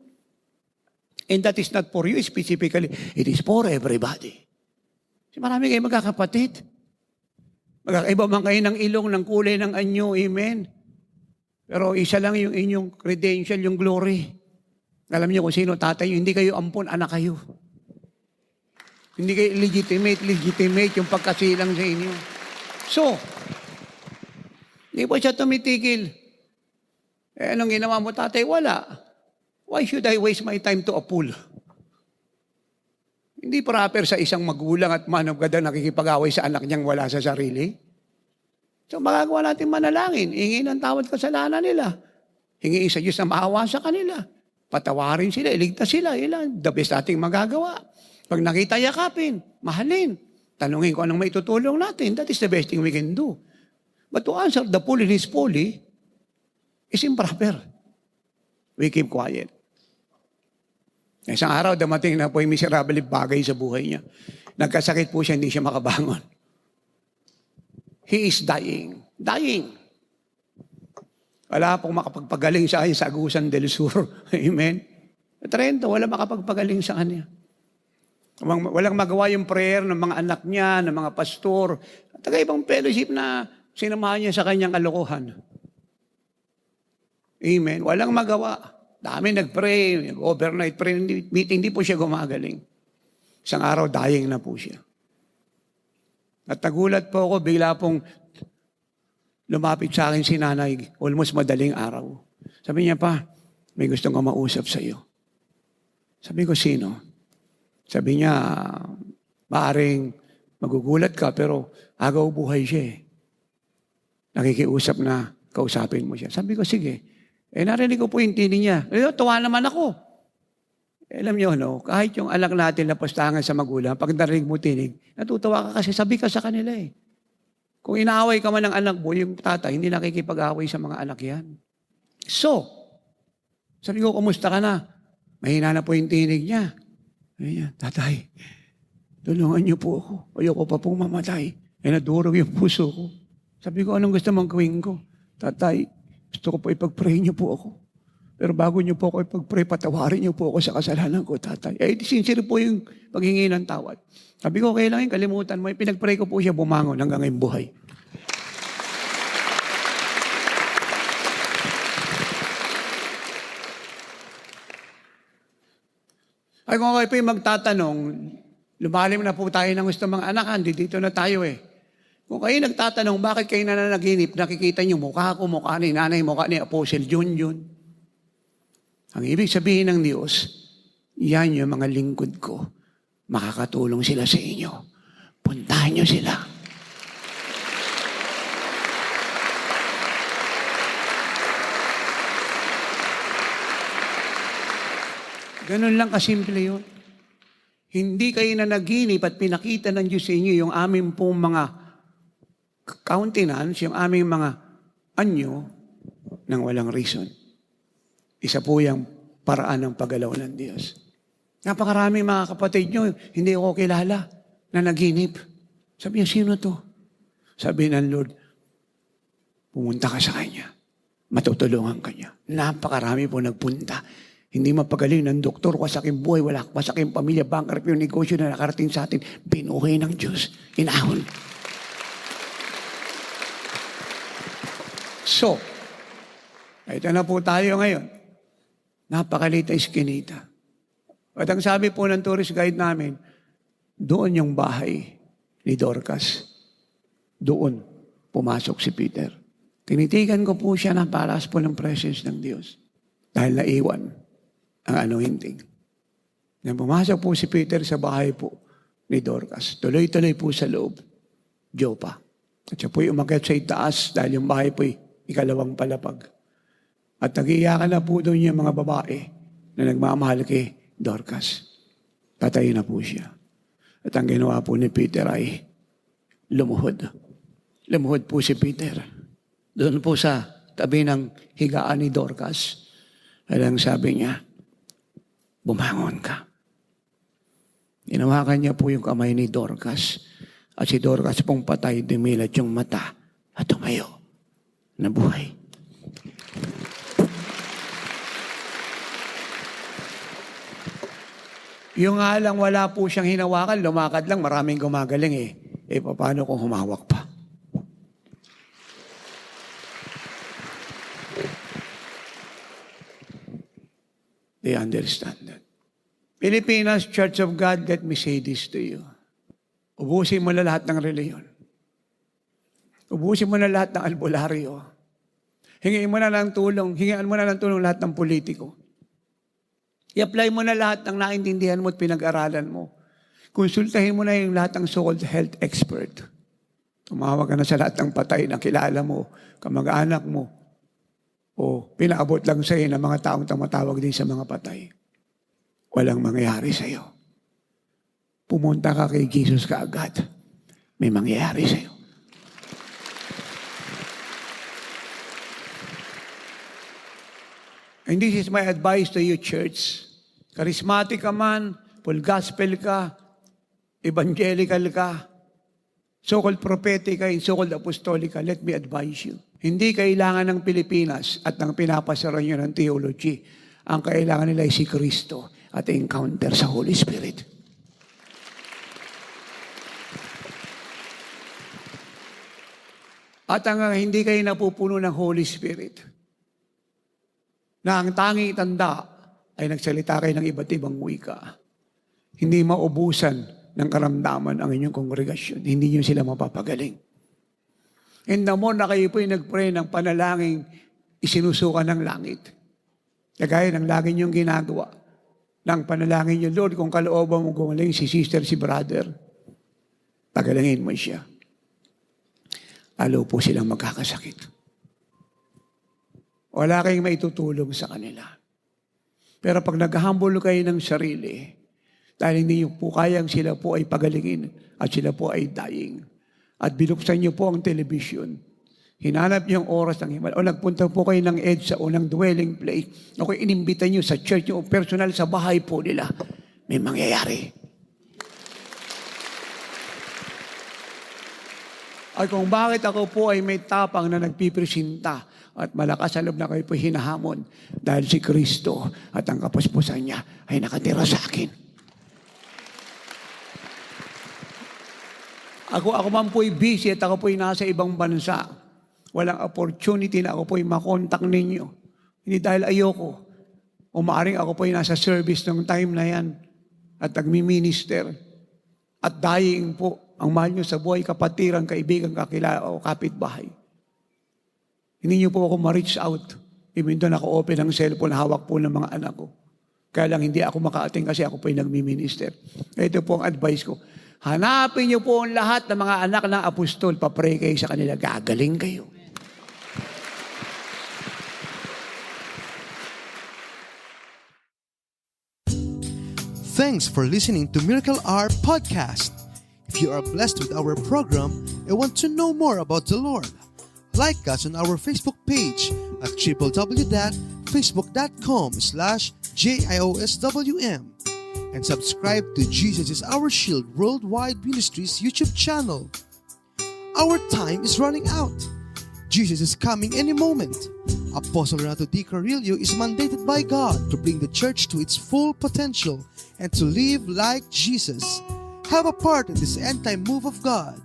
And that is not for you specifically. It is for everybody. Kasi marami kayo magkakapatid. Magkakaiba man kayo ng ilong, ng kulay, ng anyo. Amen. Pero isa lang yung inyong credential, yung glory. Alam niyo kung sino tatay niyo, hindi kayo ampon, anak kayo. Hindi kayo legitimate yung pagkasilang sa inyo. So, hindi po siya tumitigil. Anong ginawa mo, tatay? Wala. Why should I waste my time to a pool? Hindi proper sa isang magulang at man of God na nakikipag-away sa anak niyang wala sa sarili. So magagawa natin manalangin. Hingi ng tawad kasalanan nila. Hingi sa Diyos na maawa sa kanila. Patawarin sila, iligtas sila. Ilan? The best ating magagawa. Pag nakita yakapin, mahalin. Tanungin ko anong may tutulong natin. That is the best thing we can do. But to answer the fool in his folly is improper. We keep quiet. Isang araw, dumating na po yung miserable bagay sa buhay niya. Nagkasakit po siya, hindi siya makabangon. He is dying. Dying. Wala pong makapagpagaling sa kanya sa Agusan del Sur. Amen? Trento, wala makapagpagaling sa kanya. Walang magawa yung prayer ng mga anak niya, ng mga pastor, at ibang fellowship na sinamahan niya sa kanyang kalokohan. Amen? Walang magawa. Dami nag-pray, overnight prayer meeting, hindi po siya gumagaling. Isang araw, dying na po siya. At nagulat po ako, bigla pong lumapit sa akin si nanay, almost madaling araw. Sabi niya, pa, may gustong ko mausap sa iyo. Sabi ko, sino? Sabi niya, maaring magugulat ka, pero agaw buhay siya eh. Nakikiusap na kausapin mo siya. Sabi ko, sige. Narinig ko po yung tinig niya. Tuwa naman ako. Alam niyo, no, kahit yung anak natin na pastangan sa magulang, pag narinig mo tinig, natutuwa ka kasi sabi ka sa kanila eh. Kung inaaway ka man ng anak mo, yung tatay, hindi nakikipag-away sa mga anak yan. So, sabi ko, kumusta ka na? Mahina na po yung tinig niya. Ayan, tatay, tulungan niyo po ako. Ayoko pa pong mamatay. Nadurog yung puso ko. Sabi ko, anong gusto mong gawin ko? Tatay, gusto ko po ipag-pray niyo po ako. Pero bago niyo po ako ipag-pray, patawarin niyo po ako sa kasalanan ko, tatay. Sincere po yung paghingi ng tawad. Sabi ko, okay lang yun, kalimutan mo. Pinag-pray ko po siya bumangon hanggang ngayong buhay. Ay kung kayo po yung magtatanong, lumalim na po tayo ng gusto mga anak, dito na tayo eh. Kung kayo nagtatanong, bakit kayo nananaginip, nakikita niyo mukha ko, mukha ni nanay, mukha ni Apostle Junjun. Ang ibig sabihin ng Diyos, yan yung mga lingkod ko. Makakatulong sila sa inyo. Puntahan niyo sila. Ganun lang kasimple yun. Hindi kayo nanaginip at pinakita ng Diyos sa inyo yung aming pong mga countenance, yung aming mga anyo ng walang reason. Isa po yung paraan ng paggalaw ng Diyos. Napakaraming mga kapatid nyo, hindi ako kilala na naginip. Sabi niya, sino to? Sabi ng Lord, pumunta ka sa Kanya. Matutulungan ka niya. Napakarami po nagpunta. Hindi mapagaling ng doktor, wasak yung buhay, wasak yung pamilya, bankrupt yung negosyo na nakarating sa atin. Binuhay ng Diyos. Inahon. So, ito na po tayo ngayon. Napakalita iskinita. At ang sabi po ng tourist guide namin, doon yung bahay ni Dorcas. Doon pumasok si Peter. Tinitigan ko po siya na paras po ng presence ng Diyos. Dahil naiwan ang anointing. Nang pumasok po si Peter sa bahay po ni Dorcas. Tuloy-tuloy po sa loob. Jopa. At siya po'y umakyat sa itaas dahil yung bahay po'y ikalawang palapag. At nag-iyakan na po doon yung mga babae na nagmamahal kay Dorcas. Patay na po siya. At ang ginawa po ni Peter ay lumuhod. Lumuhod po si Peter. Doon po sa tabi ng higaan ni Dorcas. At ang sabi niya, bumangon ka. Inawakan niya po yung kamay ni Dorcas. At si Dorcas pong patay, dumilat yung mata at tumayo. Nabuhay. Yung nga lang wala po siyang hinawakan, lumakad lang, maraming gumagaling eh. Paano kung humawak pa? They understand that. Pilipinas, Church of God, let me say this to you. Ubusin mo na lahat ng reliyon. Ubusin mo na lahat ng albularyo. Hingiin mo na ng tulong, hingian mo na ng tulong lahat ng politiko. I-apply mo na lahat ng naintindihan mo at pinag-aralan mo. Konsultahin mo na yung lahat ng so-called health expert. Tumawag ka na sa lahat ng patay na kilala mo, kamag-anak mo, o pinaabot lang sa iyo ng mga taong tumatawag din sa mga patay. Walang mangyayari sa iyo. Pumunta ka kay Jesus kaagad. May mangyayari sa iyo. And this is my advice to you, church. Charismatic ka man, full gospel ka, evangelical ka, so-called prophetic ka, and so-called apostolic ka, let me advise you. Hindi kailangan ng Pilipinas at ng pinapasaran nyo ng theology. Ang kailangan nila ay si Kristo at encounter sa Holy Spirit. At hanggang hindi kayo napupuno ng Holy Spirit, na ang tanging tanda ay nagsalita kayo ng iba't ibang wika, hindi maubusan ng karamdaman ang inyong kongregasyon. Hindi nyo sila mapapagaling. And the more na kayo po'y nag-pray ng panalangin, isinusukan ng langit. Kagaya ng lagi nyong ginagawa. Ng panalangin nyo, Lord, kung kalooban mo gumaling si sister, si brother, pagalangin mo siya. Lalo po silang magkakasakit. Wala kayong maitutulong sa kanila. Pero pag nag-humble kayo ng sarili, dahil hindi nyo po kayang sila po ay pagalingin at sila po ay dying. At binuksan nyo po ang television. Hinanap niyo ang oras ng himala. O nagpunta po kayo ng EDSA o ng dwelling place. O kayo inimbita nyo sa church o personal sa bahay po nila. May mangyayari. Ay kung bakit ako po ay may tapang na nagpipresinta at malakas sa loob na kayo po hinahamon dahil si Kristo at ang kapuspusan niya ay nakatira sa akin. Ako man po'y busy at ako po'y nasa ibang bansa. Walang opportunity na ako po'y makontak ninyo. Hindi dahil ayoko. O maaring ako po'y nasa service ng time na yan at nagmi-minister. At dying po ang mahal nyo sa buhay, kapatiran, kaibigan, kakilala o kapitbahay. Hindi nyo po ako ma-reach out. Even doon ako open ang cellphone, hawak po ng mga anak ko. Kaya lang hindi ako maka-attend kasi ako po'y nagmi-minister. Ito po ang advice ko. Hanapin niyo po ang lahat ng mga anak ng apostol. Papray kayo sa kanila. Gagaling kayo.
Thanks for listening to Miracle Hour Podcast. If you are blessed with our program and want to know more about the Lord, like us on our Facebook page at www.facebook.com/JIOSWM and subscribe to Jesus is Our Shield Worldwide Ministries YouTube channel. Our time is running out. Jesus is coming any moment. Apostle Renato D. Carrillo is mandated by God to bring the church to its full potential and to live like Jesus. Have a part in this end-time move of God.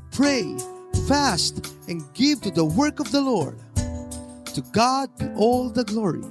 Pray, fast, and give to the work of the Lord. To God be all the glory.